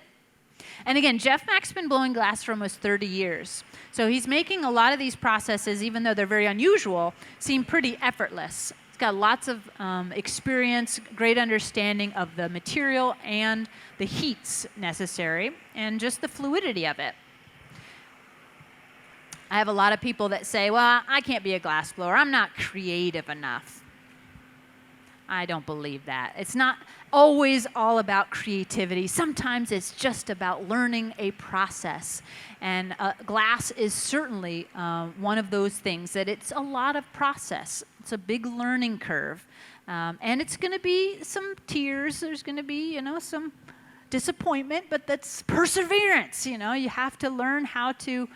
And again, Jeff Mack's been blowing glass for almost 30 years. So he's making a lot of these processes, even though they're very unusual, seem pretty effortless. Got lots of experience, great understanding of the material and the heats necessary, and just the fluidity of it. I have a lot of people that say, well, I can't be a glass blower. I'm not creative enough. I don't believe that. It's not always all about creativity. Sometimes it's just about learning a process. And glass is certainly one of those things that it's a lot of process. It's a big learning curve. And it's going to be some tears. There's going to be, you know, some disappointment, but that's perseverance. You know, you have to learn how to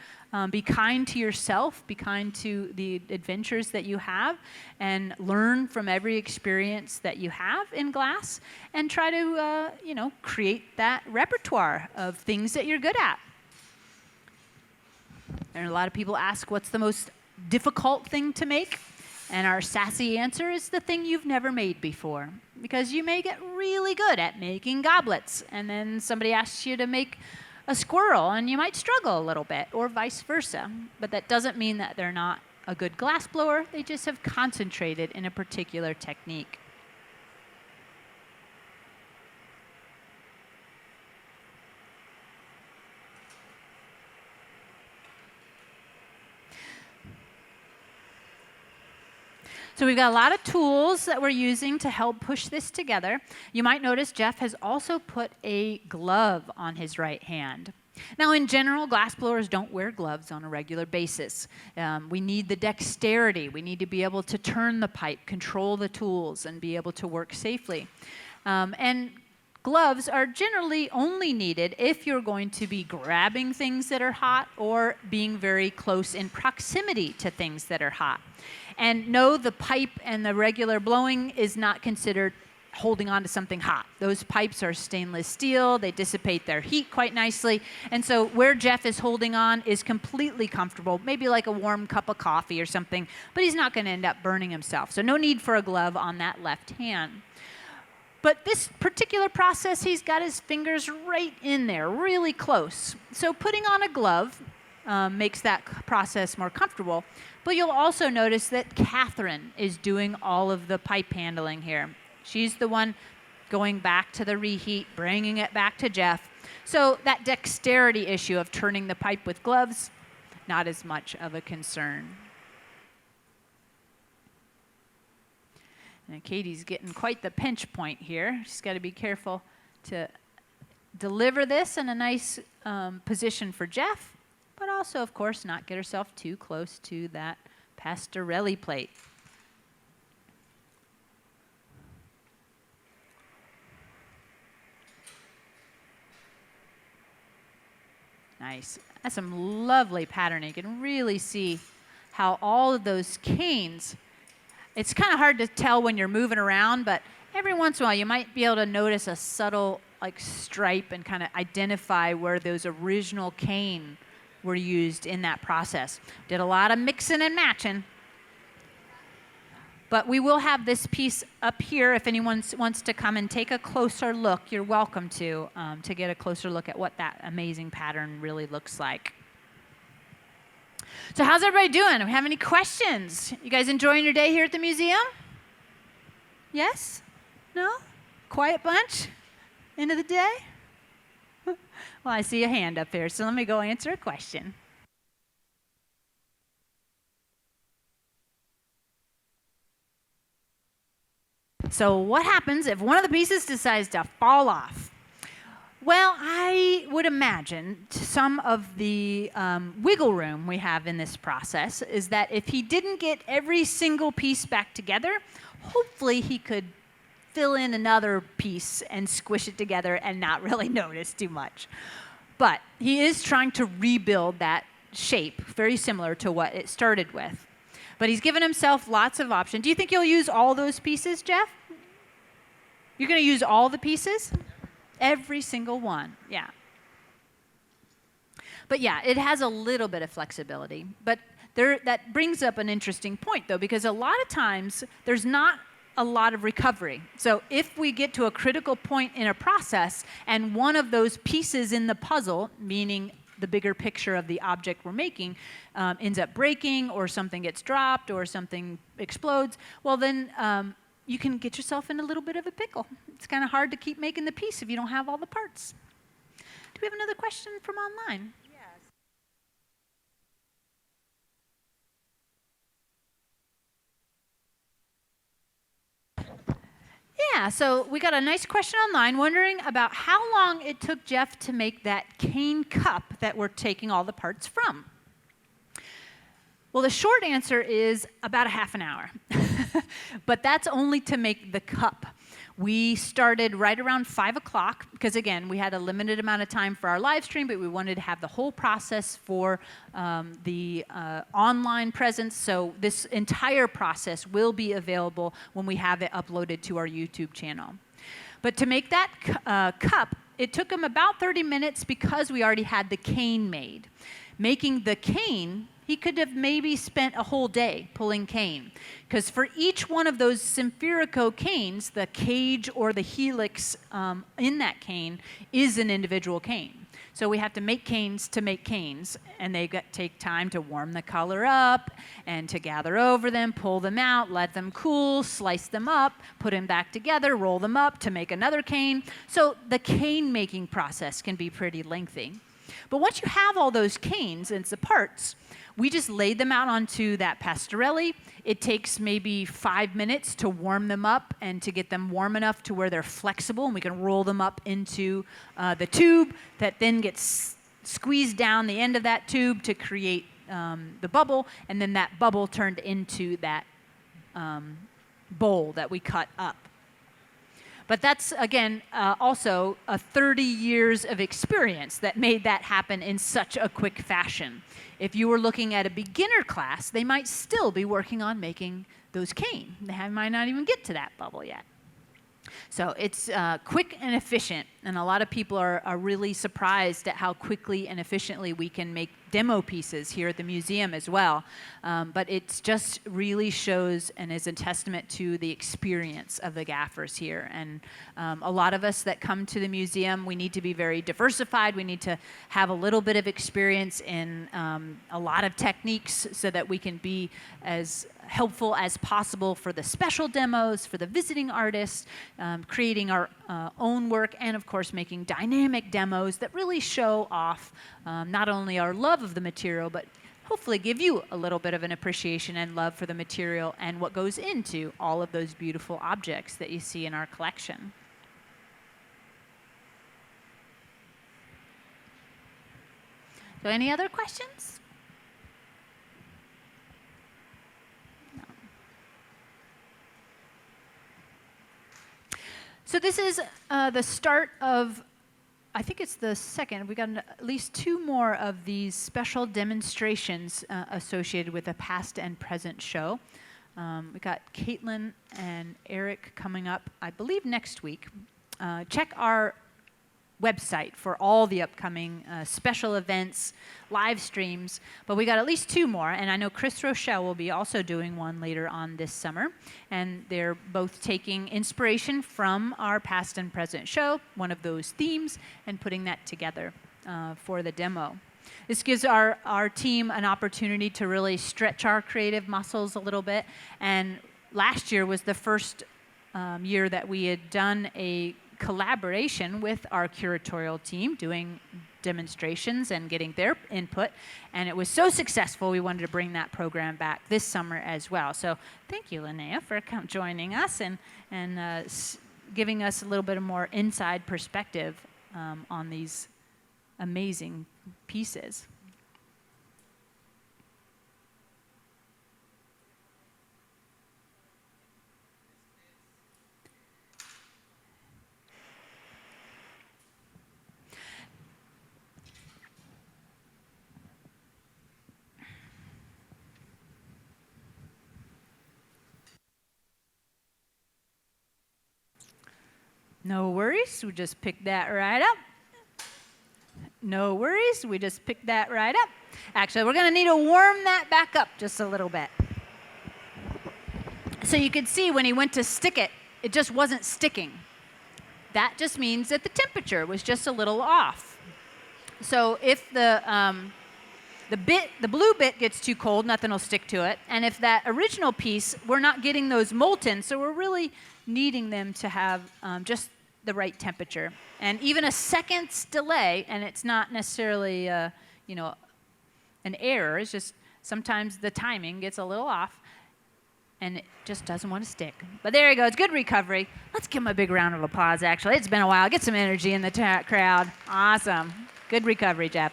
be kind to yourself, be kind to the adventures that you have, and learn from every experience that you have in glass, and try to, you know, create that repertoire of things that you're good at. And a lot of people ask, what's the most difficult thing to make? And our sassy answer is the thing you've never made before. Because you may get really good at making goblets, and then somebody asks you to make a squirrel, and you might struggle a little bit, or vice versa. But that doesn't mean that they're not a good glass blower. They just have concentrated in a particular technique. So we've got a lot of tools that we're using to help push this together. You might notice Jeff has also put a glove on his right hand. Now, in general, glass blowers don't wear gloves on a regular basis. We need the dexterity. We need to be able to turn the pipe, control the tools, and be able to work safely. And gloves are generally only needed if you're going to be grabbing things that are hot or being very close in proximity to things that are hot. And no, the pipe and the regular blowing is not considered holding on to something hot. Those pipes are stainless steel. They dissipate their heat quite nicely. And so where Jeff is holding on is completely comfortable, maybe like a warm cup of coffee or something, but he's not going to end up burning himself. So no need for a glove on that left hand. But this particular process, he's got his fingers right in there, really close. So putting on a glove makes that process more comfortable. But you'll also notice that Catherine is doing all of the pipe handling here. She's the one going back to the reheat, bringing it back to Jeff. So that dexterity issue of turning the pipe with gloves, not as much of a concern. And Katie's getting quite the pinch point here. She's got to be careful to deliver this in a nice position for Jeff, but also, of course, not get herself too close to that pastorelli plate. Nice. That's some lovely patterning. You can really see how all of those canes, it's kind of hard to tell when you're moving around, but every once in a while you might be able to notice a subtle like stripe and kind of identify where those original cane were used in that process. Did a lot of mixing and matching. But we will have this piece up here. If anyone wants to come and take a closer look, you're welcome to get a closer look at what that amazing pattern really looks like. So how's everybody doing? Do we have any questions? You guys enjoying your day here at the museum? Yes? No? Quiet bunch? End of the day? Well, I see a hand up here, so let me go answer a question. So what happens if one of the pieces decides to fall off? Well, I would imagine some of the wiggle room we have in this process is that if he didn't get every single piece back together, hopefully he could fill in another piece and squish it together and not really notice too much. But he is trying to rebuild that shape, very similar to what it started with. But he's given himself lots of options. Do you think you'll use all those pieces, Jeff? You're going to use all the pieces? Every single one, yeah. But yeah, it has a little bit of flexibility. But that brings up an interesting point, though, because a lot of times there's not a lot of recovery. So if we get to a critical point in a process and one of those pieces in the puzzle, meaning the bigger picture of the object we're making, ends up breaking or something gets dropped or something explodes, well then you can get yourself in a little bit of a pickle. It's kind of hard to keep making the piece if you don't have all the parts. Do we have another question from online? Yeah, so we got a nice question online wondering about how long it took Jeff to make that cane cup that we're taking all the parts from. Well, the short answer is about a half an hour. But that's only to make the cup. We started right around 5 o'clock because, again, we had a limited amount of time for our live stream, but we wanted to have the whole process for the online presence. So this entire process will be available when we have it uploaded to our YouTube channel. But to make that cup, it took him about 30 minutes because we already had the cane made. Making the cane, he could have maybe spent a whole day pulling cane. Because for each one of those Symphorico canes, the cage or the helix in that cane is an individual cane. So we have to make canes, and they take time to warm the color up and to gather over them, pull them out, let them cool, slice them up, put them back together, roll them up to make another cane. So the cane making process can be pretty lengthy. But once you have all those canes and the parts, we just laid them out onto that pastorelli. It takes maybe 5 minutes to warm them up and to get them warm enough to where they're flexible, and we can roll them up into the tube that then gets squeezed down the end of that tube to create the bubble, and then that bubble turned into that bowl that we cut up. But that's, again, also 30 years of experience that made that happen in such a quick fashion. If you were looking at a beginner class, they might still be working on making those cane. They might not even get to that bubble yet. So it's quick and efficient, and a lot of people are really surprised at how quickly and efficiently we can make demo pieces here at the museum as well. But it just really shows and is a testament to the experience of the gaffers here. And a lot of us that come to the museum, we need to be very diversified. We need to have a little bit of experience in a lot of techniques so that we can be as helpful as possible for the special demos, for the visiting artists, creating our own work, and of course making dynamic demos that really show off not only our love of the material, but hopefully give you a little bit of an appreciation and love for the material and what goes into all of those beautiful objects that you see in our collection. So any other questions? So this is the start of, I think it's the second. We got at least 2 more of these special demonstrations associated with the past and present show. We got Caitlin and Eric coming up, I believe, next week. Check our website for all the upcoming special events, live streams. But we got at least 2 more, and I know Chris Rochelle will be also doing one later on this summer. And they're both taking inspiration from our past and present show, one of those themes, and putting that together for the demo. This gives our team an opportunity to really stretch our creative muscles a little bit. And last year was the first year that we had done a collaboration with our curatorial team, doing demonstrations and getting their input. And it was so successful, we wanted to bring that program back this summer as well. So thank you, Linnea, for joining us and giving us a little bit of more inside perspective on these amazing pieces. No worries, we just pick that right up. No worries, we just pick that right up. Actually, we're gonna need to warm that back up just a little bit. So you could see when he went to stick it, it just wasn't sticking. That just means that the temperature was just a little off. So if the blue bit gets too cold, nothing will stick to it. And if that original piece, we're not getting those molten, so we're really needing them to have just the right temperature. And even a second's delay, and it's not necessarily an error, it's just sometimes the timing gets a little off, and it just doesn't want to stick. But there you go, it's good recovery. Let's give him a big round of applause, actually. It's been a while. Get some energy in the crowd. Awesome. Good recovery, Jeff.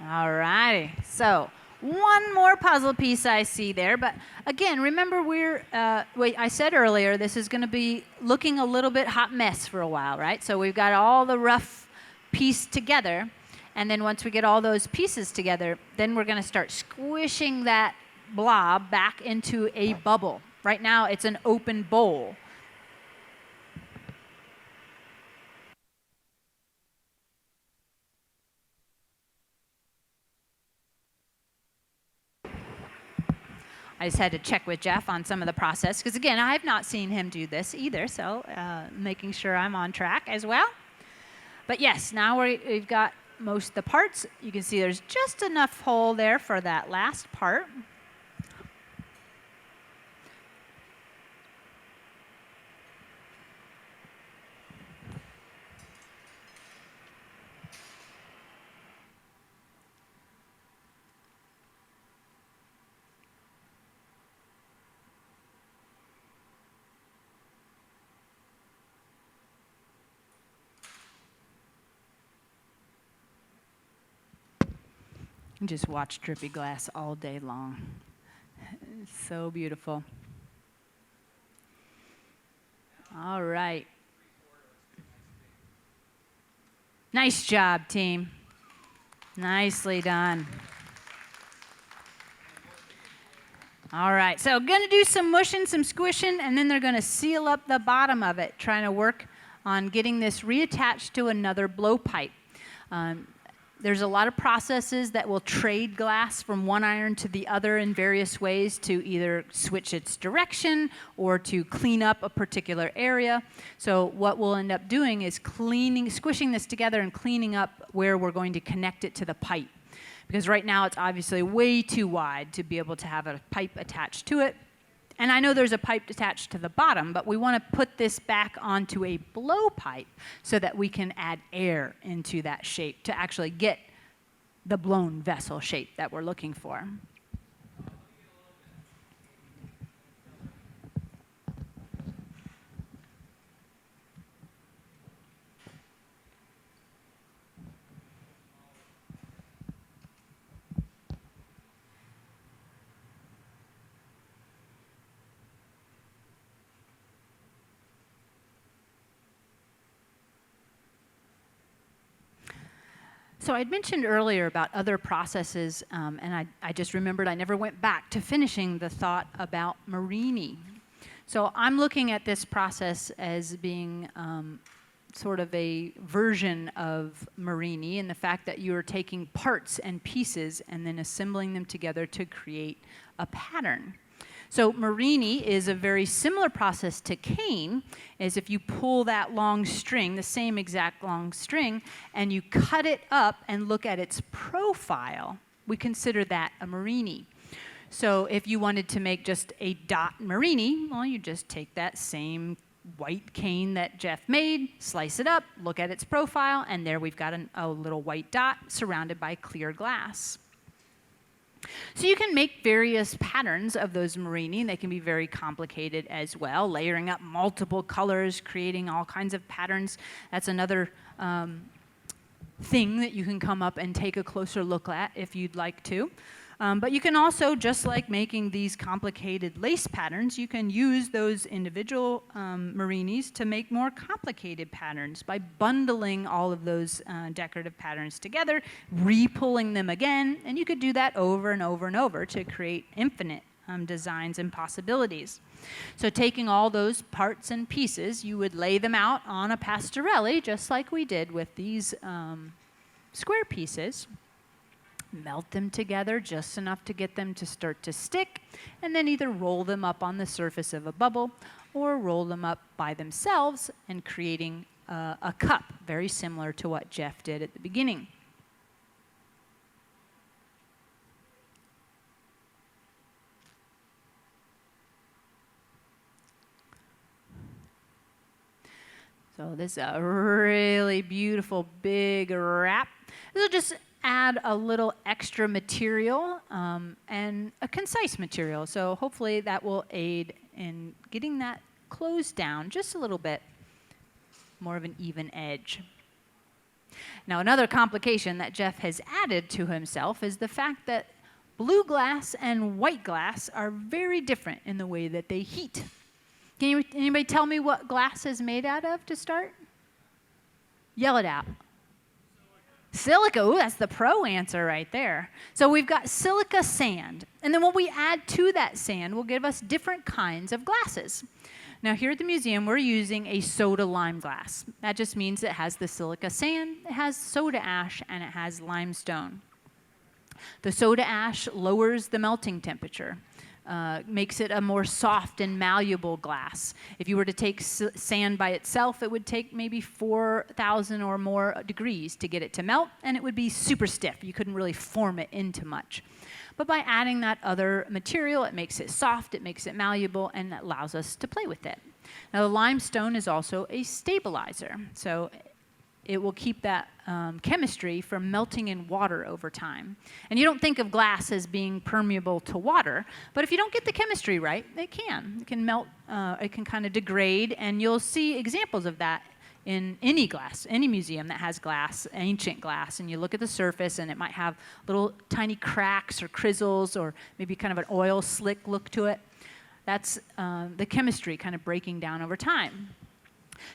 All righty, so one more puzzle piece I see there, but again, remember I said earlier, this is gonna be looking a little bit hot mess for a while, right? So we've got all the rough piece together, and then once we get all those pieces together, then we're gonna start squishing that blob back into a bubble. Right now, it's an open bowl. I just had to check with Jeff on some of the process, because again, I've not seen him do this either, so making sure I'm on track as well. But yes, now we've got most of the parts. You can see there's just enough hole there for that last part. Just watch drippy glass all day long. It's so beautiful. All right. Nice job, team. Nicely done. All right, so gonna do some mushing, some squishing, and then they're gonna seal up the bottom of it, trying to work on getting this reattached to another blowpipe. There's a lot of processes that will trade glass from one iron to the other in various ways to either switch its direction or to clean up a particular area. So what we'll end up doing is squishing this together and cleaning up where we're going to connect it to the pipe. Because right now it's obviously way too wide to be able to have a pipe attached to it. And I know there's a pipe attached to the bottom, but we want to put this back onto a blowpipe so that we can add air into that shape to actually get the blown vessel shape that we're looking for. So I'd mentioned earlier about other processes, and I just remembered I never went back to finishing the thought about Marini. So I'm looking at this process as being sort of a version of Marini, in the fact that you are taking parts and pieces and then assembling them together to create a pattern. So Marini is a very similar process to cane, as if you pull that long string, the same exact long string, and you cut it up and look at its profile. We consider that a Marini. So if you wanted to make just a dot Marini, well, you just take that same white cane that Jeff made, slice it up, look at its profile, and there we've got a little white dot surrounded by clear glass. So you can make various patterns of those Marini, and they can be very complicated as well, layering up multiple colors, creating all kinds of patterns. That's another thing that you can come up and take a closer look at if you'd like to. But you can also, just like making these complicated lace patterns, you can use those individual Marinis to make more complicated patterns by bundling all of those decorative patterns together, re-pulling them again, and you could do that over and over and over to create infinite designs and possibilities. So taking all those parts and pieces, you would lay them out on a pastorelli, just like we did with these square pieces. Melt them together just enough to get them to start to stick, and then either roll them up on the surface of a bubble or roll them up by themselves and creating a cup, very similar to what Jeff did at the beginning. So this is a really beautiful big wrap. This will just add a little extra material and a concise material. So hopefully that will aid in getting that closed down just a little bit, more of an even edge. Now another complication that Jeff has added to himself is the fact that blue glass and white glass are very different in the way that they heat. Can anybody tell me what glass is made out of to start? Yell it out. Silica, ooh, that's the pro answer right there. So we've got silica sand, and then what we add to that sand will give us different kinds of glasses. Now here at the museum, we're using a soda lime glass. That just means it has the silica sand, it has soda ash, and it has limestone. The soda ash lowers the melting temperature. Makes it a more soft and malleable glass. If you were to take sand by itself, it would take maybe 4,000 or more degrees to get it to melt, and it would be super stiff. You couldn't really form it into much. But by adding that other material, it makes it soft, it makes it malleable, and that allows us to play with it. Now, the limestone is also a stabilizer, so it will keep that chemistry from melting in water over time. And you don't think of glass as being permeable to water, but if you don't get the chemistry right, it can. It can melt, it can kind of degrade, and you'll see examples of that in any glass, any museum that has glass, ancient glass, and you look at the surface and it might have little tiny cracks or chisels or maybe kind of an oil slick look to it. That's the chemistry kind of breaking down over time.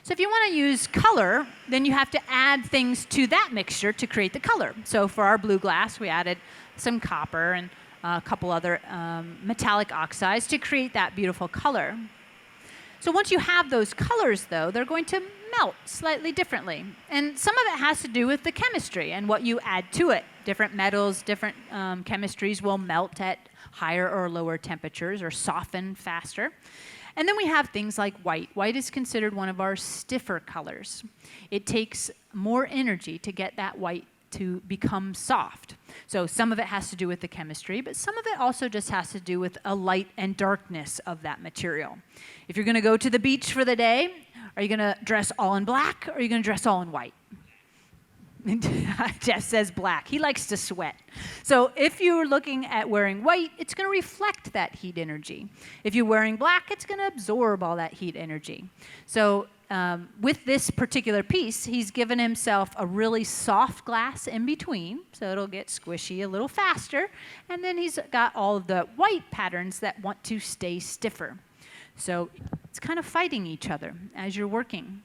So if you want to use color, then you have to add things to that mixture to create the color. So for our blue glass, we added some copper and a couple other metallic oxides to create that beautiful color. So once you have those colors, though, they're going to melt slightly differently. And some of it has to do with the chemistry and what you add to it. Different metals, different chemistries will melt at higher or lower temperatures or soften faster. And then we have things like white. White is considered one of our stiffer colors. It takes more energy to get that white to become soft. So some of it has to do with the chemistry, but some of it also just has to do with a light and darkness of that material. If you're going to go to the beach for the day, are you going to dress all in black or are you going to dress all in white? Jeff says black. He likes to sweat. So if you're looking at wearing white, it's going to reflect that heat energy. If you're wearing black, it's going to absorb all that heat energy. So with this particular piece, he's given himself a really soft glass in between, so it'll get squishy a little faster. And then he's got all of the white patterns that want to stay stiffer. So it's kind of fighting each other as you're working.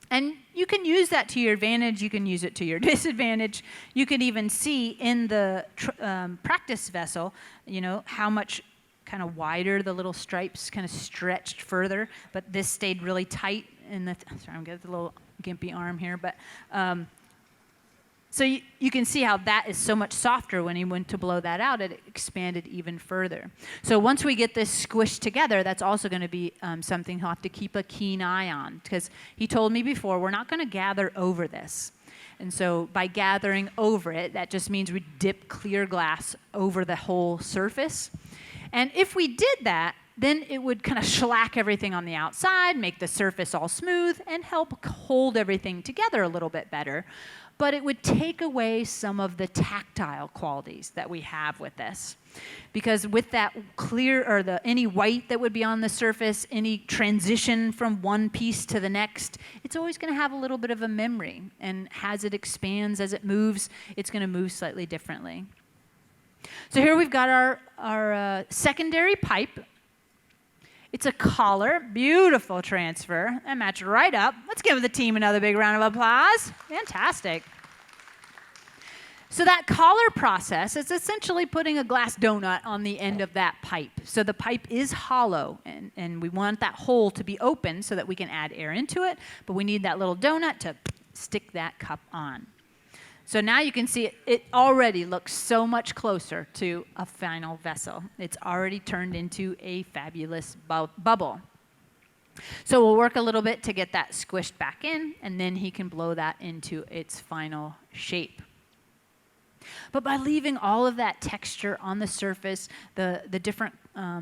And you can use that to your advantage. You can use it to your disadvantage. You can even see in the practice vessel, you know, how much kind of wider the little stripes kind of stretched further, but this stayed really tight in the, sorry, I'm getting a little gimpy arm here, but so you can see how that is so much softer. When he went to blow that out, it expanded even further. So once we get this squished together, that's also going to be something he'll have to keep a keen eye on, because he told me before, we're not going to gather over this. And so by gathering over it, that just means we dip clear glass over the whole surface. And if we did that, then it would kind of shellac everything on the outside, make the surface all smooth, and help hold everything together a little bit better. But it would take away some of the tactile qualities that we have with this. Because with that clear, or any white that would be on the surface, any transition from one piece to the next, it's always going to have a little bit of a memory. And as it expands, as it moves, it's going to move slightly differently. So here we've got our secondary pipe. It's a collar, beautiful transfer. That matched right up. Let's give the team another big round of applause. Fantastic. So that collar process is essentially putting a glass donut on the end of that pipe. So the pipe is hollow, and we want that hole to be open so that we can add air into it, but we need that little donut to stick that cup on. So now you can see it already looks so much closer to a final vessel. It's already turned into a fabulous bubble. So we'll work a little bit to get that squished back in, and then he can blow that into its final shape. But by leaving all of that texture on the surface, the different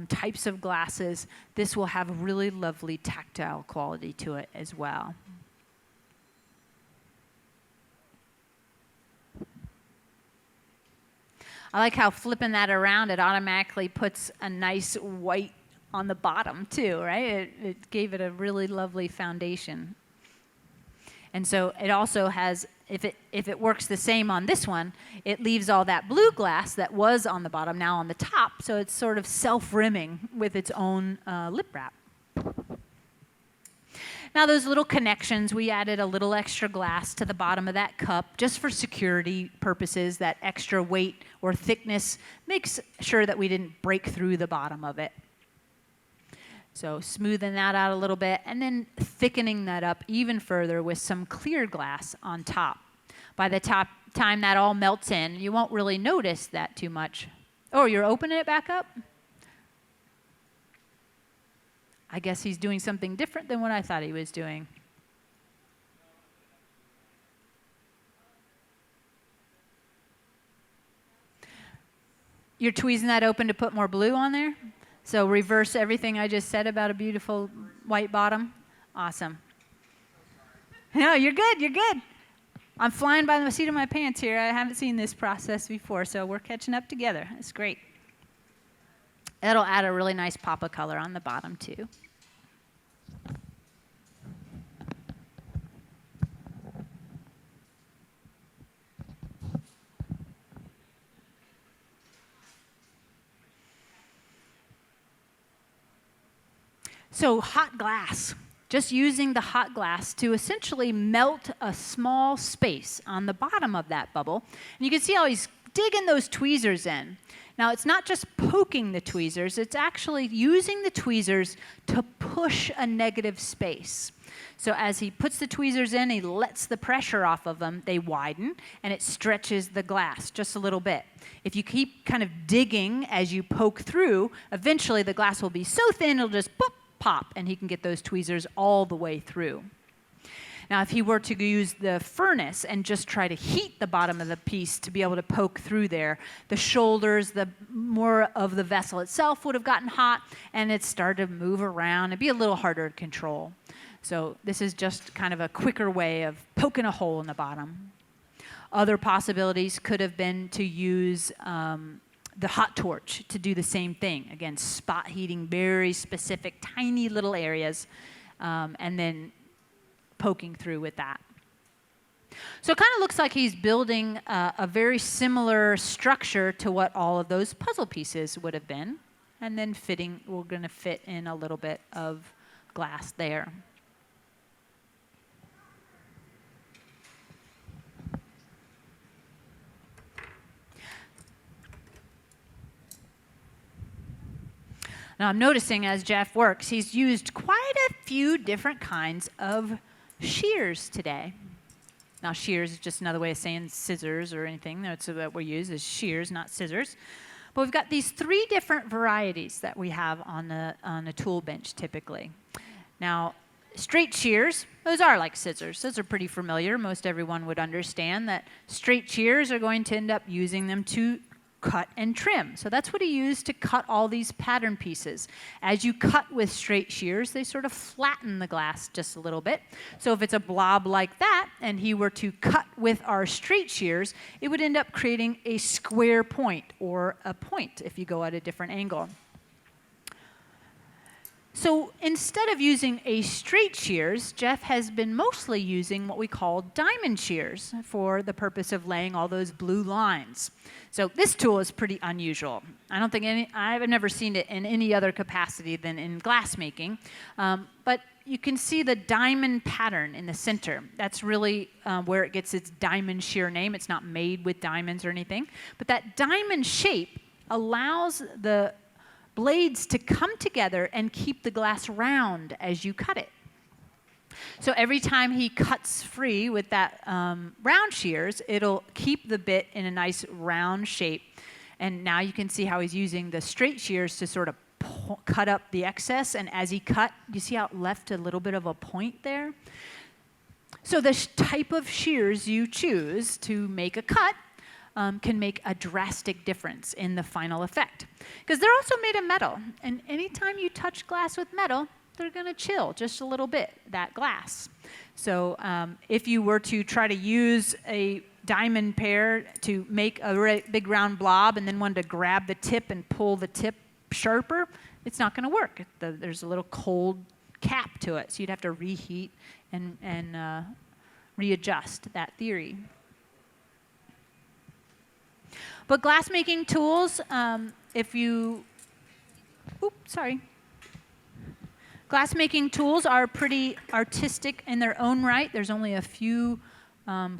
types of glasses, this will have a really lovely tactile quality to it as well. I like how flipping that around, it automatically puts a nice white on the bottom too, right? It gave it a really lovely foundation. And so it also has, if it works the same on this one, it leaves all that blue glass that was on the bottom now on the top, so it's sort of self-rimming with its own lip wrap. Now those little connections, we added a little extra glass to the bottom of that cup just for security purposes. That extra weight or thickness makes sure that we didn't break through the bottom of it. So smoothing that out a little bit and then thickening that up even further with some clear glass on top. By the time that all melts in, you won't really notice that too much. Oh, you're opening it back up? I guess he's doing something different than what I thought he was doing. You're tweezing that open to put more blue on there? So reverse everything I just said about a beautiful white bottom? Awesome. No, you're good, you're good. I'm flying by the seat of my pants here. I haven't seen this process before, so we're catching up together. It's great. That'll add a really nice pop of color on the bottom too. So hot glass, just using the hot glass to essentially melt a small space on the bottom of that bubble. And you can see how he's digging those tweezers in. Now, it's not just poking the tweezers, it's actually using the tweezers to push a negative space. So as he puts the tweezers in, he lets the pressure off of them, they widen, and it stretches the glass just a little bit. If you keep kind of digging as you poke through, eventually the glass will be so thin it'll just pop, pop, and he can get those tweezers all the way through. Now, if he were to use the furnace and just try to heat the bottom of the piece to be able to poke through there, the shoulders, the more of the vessel itself would have gotten hot, and it started to move around. It'd be a little harder to control. So this is just kind of a quicker way of poking a hole in the bottom. Other possibilities could have been to use the hot torch to do the same thing. Again, spot heating very specific, tiny little areas, and then poking through with that. So it kind of looks like he's building a very similar structure to what all of those puzzle pieces would have been. And then we're going to fit in a little bit of glass there. Now I'm noticing as Jeff works, he's used quite a few different kinds of shears today. Now shears is just another way of saying scissors or anything. That's what we use is shears, not scissors. But we've got these 3 different varieties that we have on the tool bench typically. Now, straight shears, those are like scissors. Those are pretty familiar. Most everyone would understand that straight shears are going to end up using them to cut and trim. So that's what he used to cut all these pattern pieces. As you cut with straight shears, they sort of flatten the glass just a little bit. So if it's a blob like that, and he were to cut with our straight shears, it would end up creating a square point, or a point if you go at a different angle. So instead of using a straight shears, Jeff has been mostly using what we call diamond shears for the purpose of laying all those blue lines. So this tool is pretty unusual. I've never seen it in any other capacity than in glass making. But you can see the diamond pattern in the center. That's really where it gets its diamond shear name. It's not made with diamonds or anything. But that diamond shape allows the blades to come together and keep the glass round as you cut it. So every time he cuts free with that round shears, it'll keep the bit in a nice round shape. And now you can see how he's using the straight shears to sort of cut up the excess. And as he cut, you see how it left a little bit of a point there? So the type of shears you choose to make a cut can make a drastic difference in the final effect. Because they're also made of metal, and anytime you touch glass with metal, they're going to chill just a little bit, that glass. So if you were to try to use a diamond pair to make a big round blob and then wanted to grab the tip and pull the tip sharper, it's not going to work. There's a little cold cap to it, so you'd have to reheat and readjust that theory. But glass-making tools, Glass-making tools are pretty artistic in their own right. There's only a few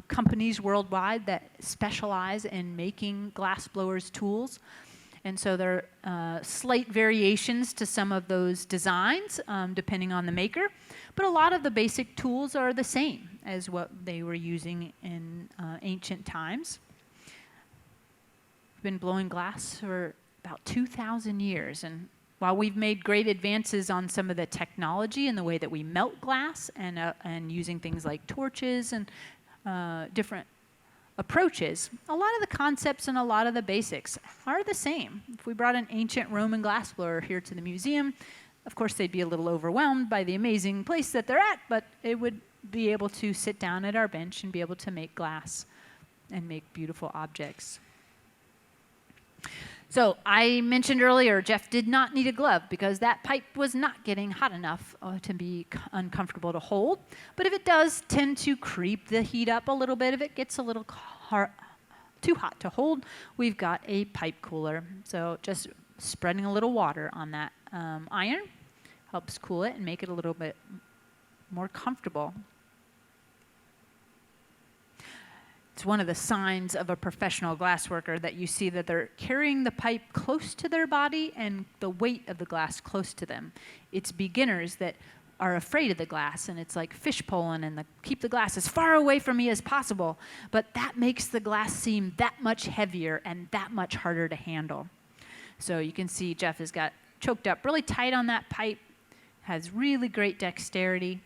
companies worldwide that specialize in making glass blowers tools. And so there are slight variations to some of those designs, depending on the maker. But a lot of the basic tools are the same as what they were using in ancient times. Been blowing glass for about 2,000 years, and while we've made great advances on some of the technology and the way that we melt glass and using things like torches and different approaches, a lot of the concepts and a lot of the basics are the same. If we brought an ancient Roman glassblower here to the museum, of course they'd be a little overwhelmed by the amazing place that they're at, but it would be able to sit down at our bench and be able to make glass and make beautiful objects. So I mentioned earlier, Jeff did not need a glove because that pipe was not getting hot enough to be uncomfortable to hold. But if it does tend to creep the heat up a little bit, if it gets a little too hot to hold, we've got a pipe cooler. So just spreading a little water on that iron helps cool it and make it a little bit more comfortable. It's one of the signs of a professional glassworker that you see that they're carrying the pipe close to their body and the weight of the glass close to them. It's beginners that are afraid of the glass, and it's like fish pulling and keep the glass as far away from me as possible. But that makes the glass seem that much heavier and that much harder to handle. So you can see Jeff has got choked up really tight on that pipe, has really great dexterity.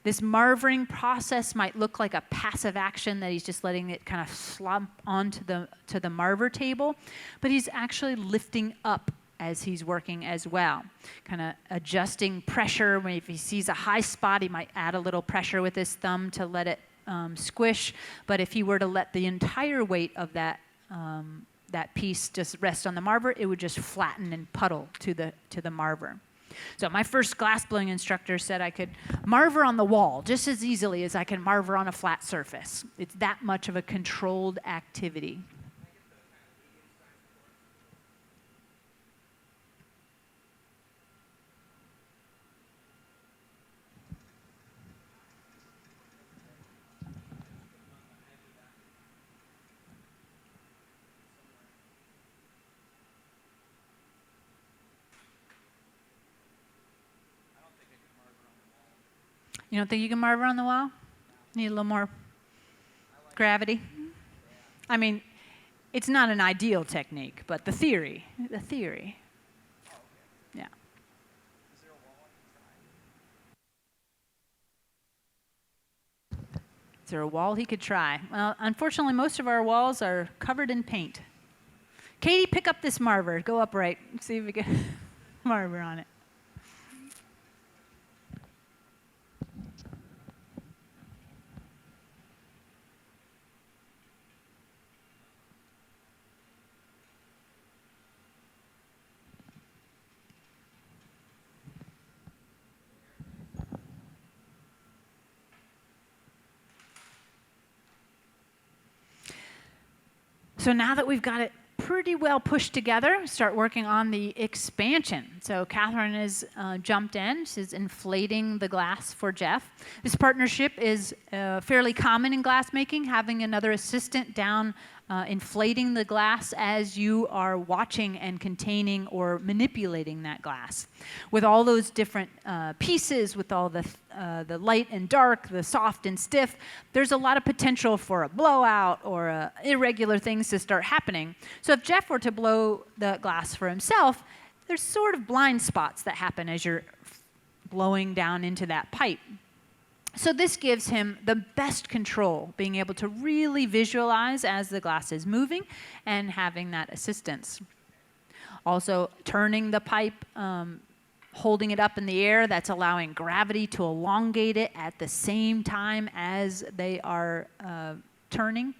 This marvering process might look like a passive action that he's just letting it kind of slump onto the marver table, but he's actually lifting up as he's working as well, kind of adjusting pressure. If he sees a high spot, he might add a little pressure with his thumb to let it squish, but if he were to let the entire weight of that piece just rest on the marver, it would just flatten and puddle to the marver. So my first glassblowing instructor said I could marver on the wall just as easily as I can marver on a flat surface. It's that much of a controlled activity. You don't think you can marver on the wall? Need a little more gravity? I mean, it's not an ideal technique, but the theory. Yeah. Is there a wall he could try? Well, unfortunately, most of our walls are covered in paint. Katie, pick up this marver. Go upright. See if we can marver on it. So now that we've got it pretty well pushed together, start working on the expansion. So Catherine has jumped in. She's inflating the glass for Jeff. This partnership is fairly common in glassmaking, having another assistant down inflating the glass as you are watching and containing or manipulating that glass. With all those different pieces, with all the light and dark, the soft and stiff, there's a lot of potential for a blowout or irregular things to start happening. So if Jeff were to blow the glass for himself, there's sort of blind spots that happen as you're blowing down into that pipe. So this gives him the best control, being able to really visualize as the glass is moving and having that assistance. Also, turning the pipe, holding it up in the air, that's allowing gravity to elongate it at the same time as they are turning.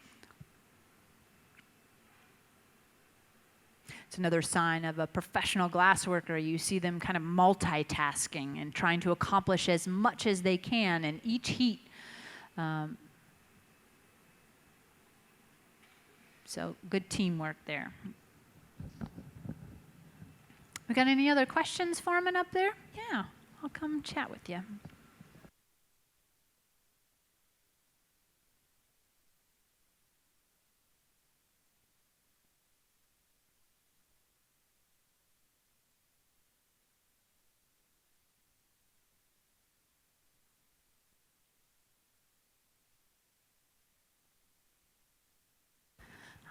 It's another sign of a professional glassworker. You see them kind of multitasking and trying to accomplish as much as they can in each heat. So good teamwork there. We got any other questions forming up there? Yeah, I'll come chat with you.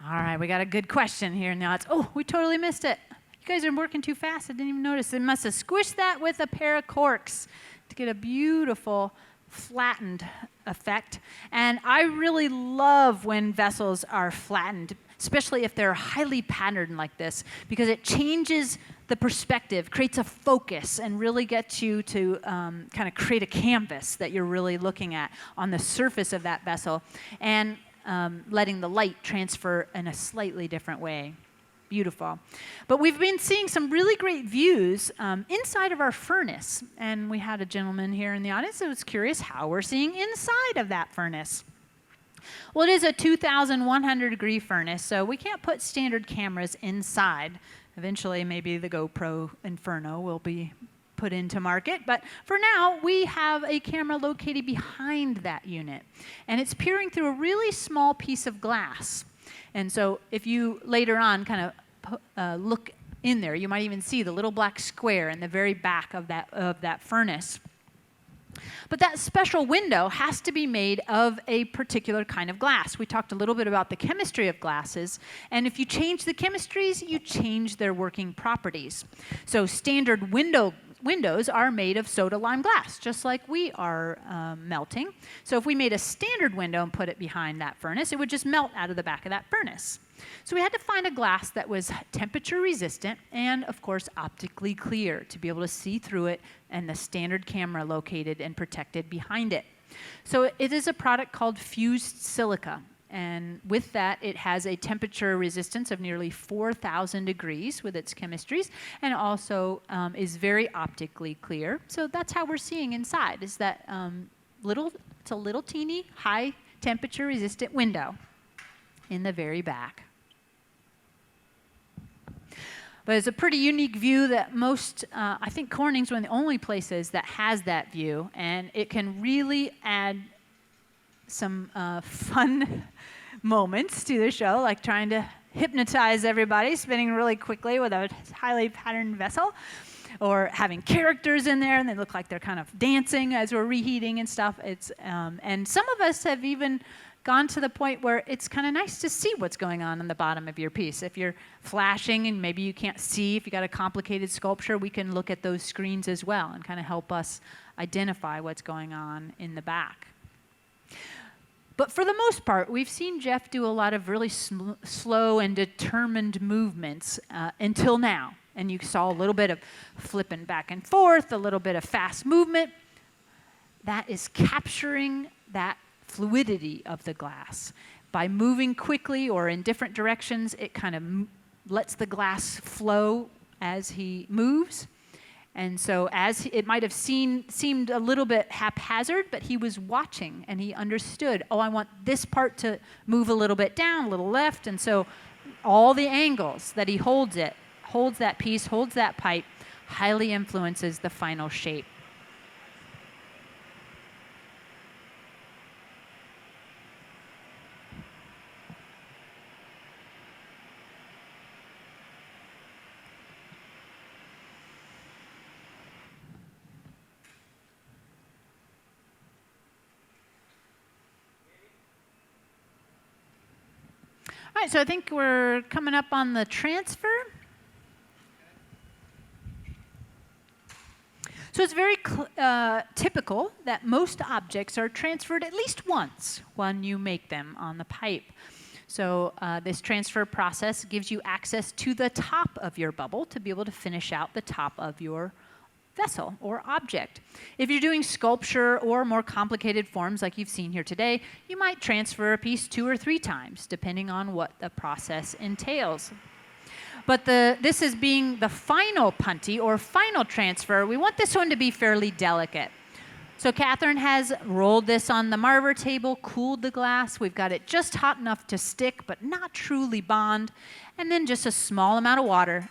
All right, we got a good question here now. We totally missed it. You guys are working too fast. I didn't even notice. They must have squished that with a pair of corks to get a beautiful flattened effect. And I really love when vessels are flattened, especially if they're highly patterned like this, because it changes the perspective, creates a focus, and really gets you to kind of create a canvas that you're really looking at on the surface of that vessel. And letting the light transfer in a slightly different way. Beautiful. But we've been seeing some really great views inside of our furnace. And we had a gentleman here in the audience that was curious how we're seeing inside of that furnace. Well, it is a 2,100 degree furnace, so we can't put standard cameras inside. Eventually, maybe the GoPro Inferno will be put into market. But for now, we have a camera located behind that unit. And it's peering through a really small piece of glass. And so if you later on kind of look in there, you might even see the little black square in the very back of that furnace. But that special window has to be made of a particular kind of glass. We talked a little bit about the chemistry of glasses, and if you change the chemistries, you change their working properties. So standard windows are made of soda lime glass, just like we are melting. So if we made a standard window and put it behind that furnace, it would just melt out of the back of that furnace. So we had to find a glass that was temperature resistant and, of course, optically clear to be able to see through it and the standard camera located and protected behind it. So it is a product called fused silica. And with that, it has a temperature resistance of nearly 4,000 degrees with its chemistries, and also is very optically clear. So that's how we're seeing inside, is that it's a little teeny high temperature resistant window in the very back. But it's a pretty unique view that I think Corning's one of the only places that has that view, and it can really add some fun moments to the show, like trying to hypnotize everybody, spinning really quickly with a highly patterned vessel, or having characters in there, and they look like they're kind of dancing as we're reheating and stuff. And some of us have even gone to the point where it's kind of nice to see what's going on the bottom of your piece. If you're flashing and maybe you can't see, if you got a complicated sculpture, we can look at those screens as well and kind of help us identify what's going on in the back. But for the most part, we've seen Jeff do a lot of really slow and determined movements until now. And you saw a little bit of flipping back and forth, a little bit of fast movement. That is capturing that fluidity of the glass. By moving quickly or in different directions, it kind of lets the glass flow as he moves. And so as it might have seemed a little bit haphazard, but he was watching and he understood, oh, I want this part to move a little bit down, a little left. And so all the angles that he holds that piece, holds that pipe, highly influences the final shape. All right, so I think we're coming up on the transfer. So it's very typical that most objects are transferred at least once when you make them on the pipe. So this transfer process gives you access to the top of your bubble to be able to finish out the top of your vessel or object. If you're doing sculpture or more complicated forms like you've seen here today, you might transfer a piece 2 or 3 times, depending on what the process entails. But this is being the final punty or final transfer. We want this one to be fairly delicate. So Catherine has rolled this on the marver table, cooled the glass. We've got it just hot enough to stick, but not truly bond. And then just a small amount of water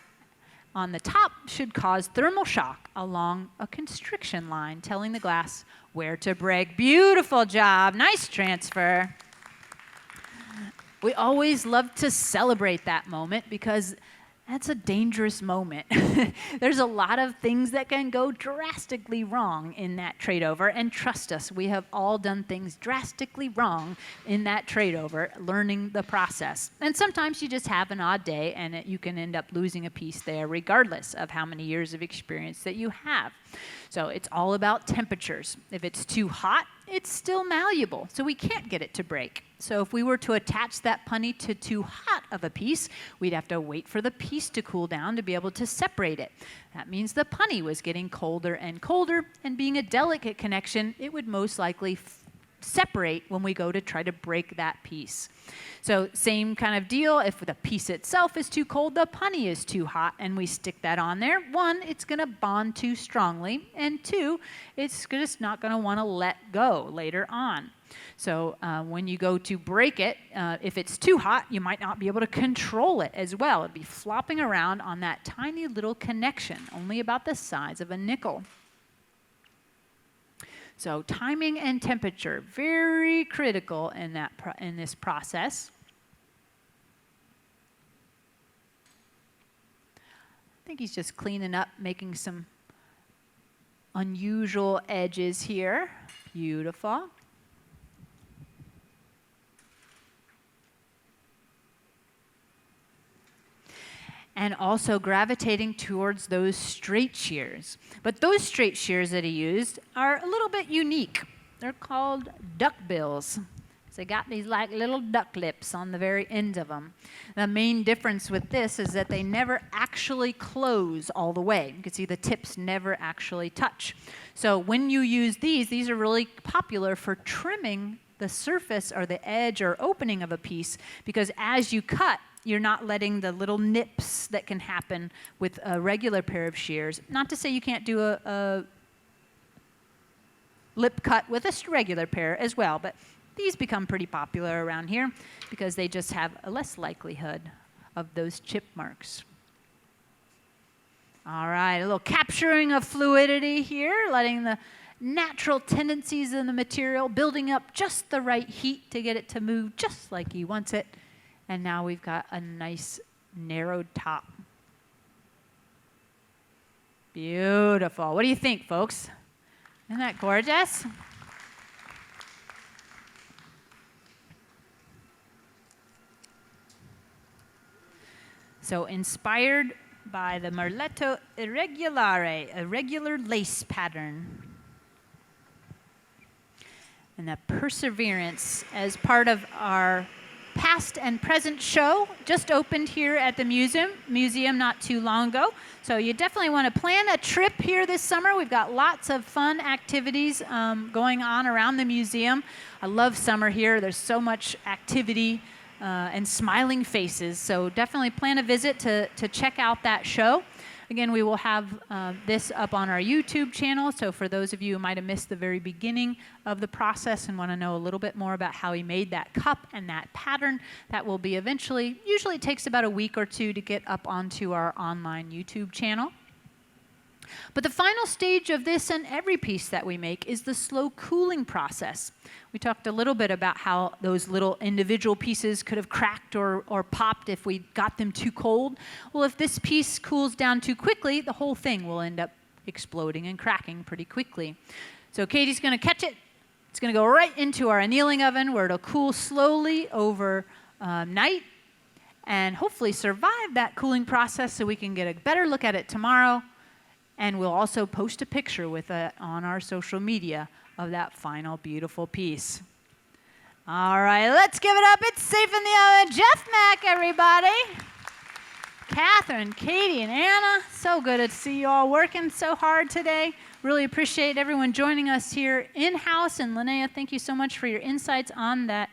on the top should cause thermal shock along a constriction line, telling the glass where to break. Beautiful job. Nice transfer. We always love to celebrate that moment because that's a dangerous moment. There's a lot of things that can go drastically wrong in that trade-over, and trust us, we have all done things drastically wrong in that trade-over, learning the process. And sometimes you just have an odd day, and you can end up losing a piece there regardless of how many years of experience that you have. So it's all about temperatures. If it's too hot, it's still malleable, so we can't get it to break. So if we were to attach that punny to too hot of a piece, we'd have to wait for the piece to cool down to be able to separate it. That means the punny was getting colder and colder, and being a delicate connection, it would most likely separate when we go to try to break that piece. So same kind of deal. If the piece itself is too cold, the punny is too hot, and we stick that on there. One, it's going to bond too strongly, and two, it's just not going to want to let go later on. So when you go to break it, if it's too hot, you might not be able to control it as well. It'd be flopping around on that tiny little connection, only about the size of a nickel. So timing and temperature, very critical in this process. I think he's just cleaning up, making some unusual edges here. Beautiful. And also gravitating towards those straight shears. But those straight shears that he used are a little bit unique. They're called duck bills. So they got these like little duck lips on the very ends of them. The main difference with this is that they never actually close all the way. You can see the tips never actually touch. So when you use these are really popular for trimming the surface or the edge or opening of a piece, because as you cut, you're not letting the little nips that can happen with a regular pair of shears. Not to say you can't do a lip cut with a regular pair as well, but these become pretty popular around here because they just have a less likelihood of those chip marks. All right, a little capturing of fluidity here, letting the natural tendencies in the material, building up just the right heat to get it to move just like he wants it. And now we've got a nice narrowed top. Beautiful. What do you think, folks? Isn't that gorgeous? So inspired by the Merletto Irregulare, a regular lace pattern. And the perseverance as part of our past and present show just opened here at the museum not too long ago. So you definitely want to plan a trip here this summer. We've got lots of fun activities going on around the museum. I love summer here. There's so much activity and smiling faces. So definitely plan a visit to check out that show. Again, we will have this up on our YouTube channel, so for those of you who might have missed the very beginning of the process and want to know a little bit more about how he made that cup and that pattern, that will be eventually, usually it takes about a week or two to get up onto our online YouTube channel. But the final stage of this and every piece that we make is the slow cooling process. We talked a little bit about how those little individual pieces could have cracked or popped if we got them too cold. Well, if this piece cools down too quickly, the whole thing will end up exploding and cracking pretty quickly. So Katie's going to catch it. It's going to go right into our annealing oven where it'll cool slowly over night and hopefully survive that cooling process so we can get a better look at it tomorrow. And we'll also post a picture with it on our social media of that final beautiful piece. All right, let's give it up. It's safe in the oven. Jeff Mack, everybody. Catherine, Katie, and Anna. So good to see you all working so hard today. Really appreciate everyone joining us here in-house. And Linnea, thank you so much for your insights on that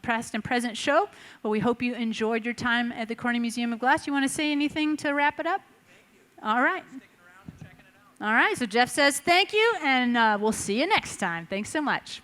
past and present show. Well, we hope you enjoyed your time at the Corning Museum of Glass. You want to say anything to wrap it up? Thank you. All right. All right, so Jeff says thank you, and we'll see you next time. Thanks so much.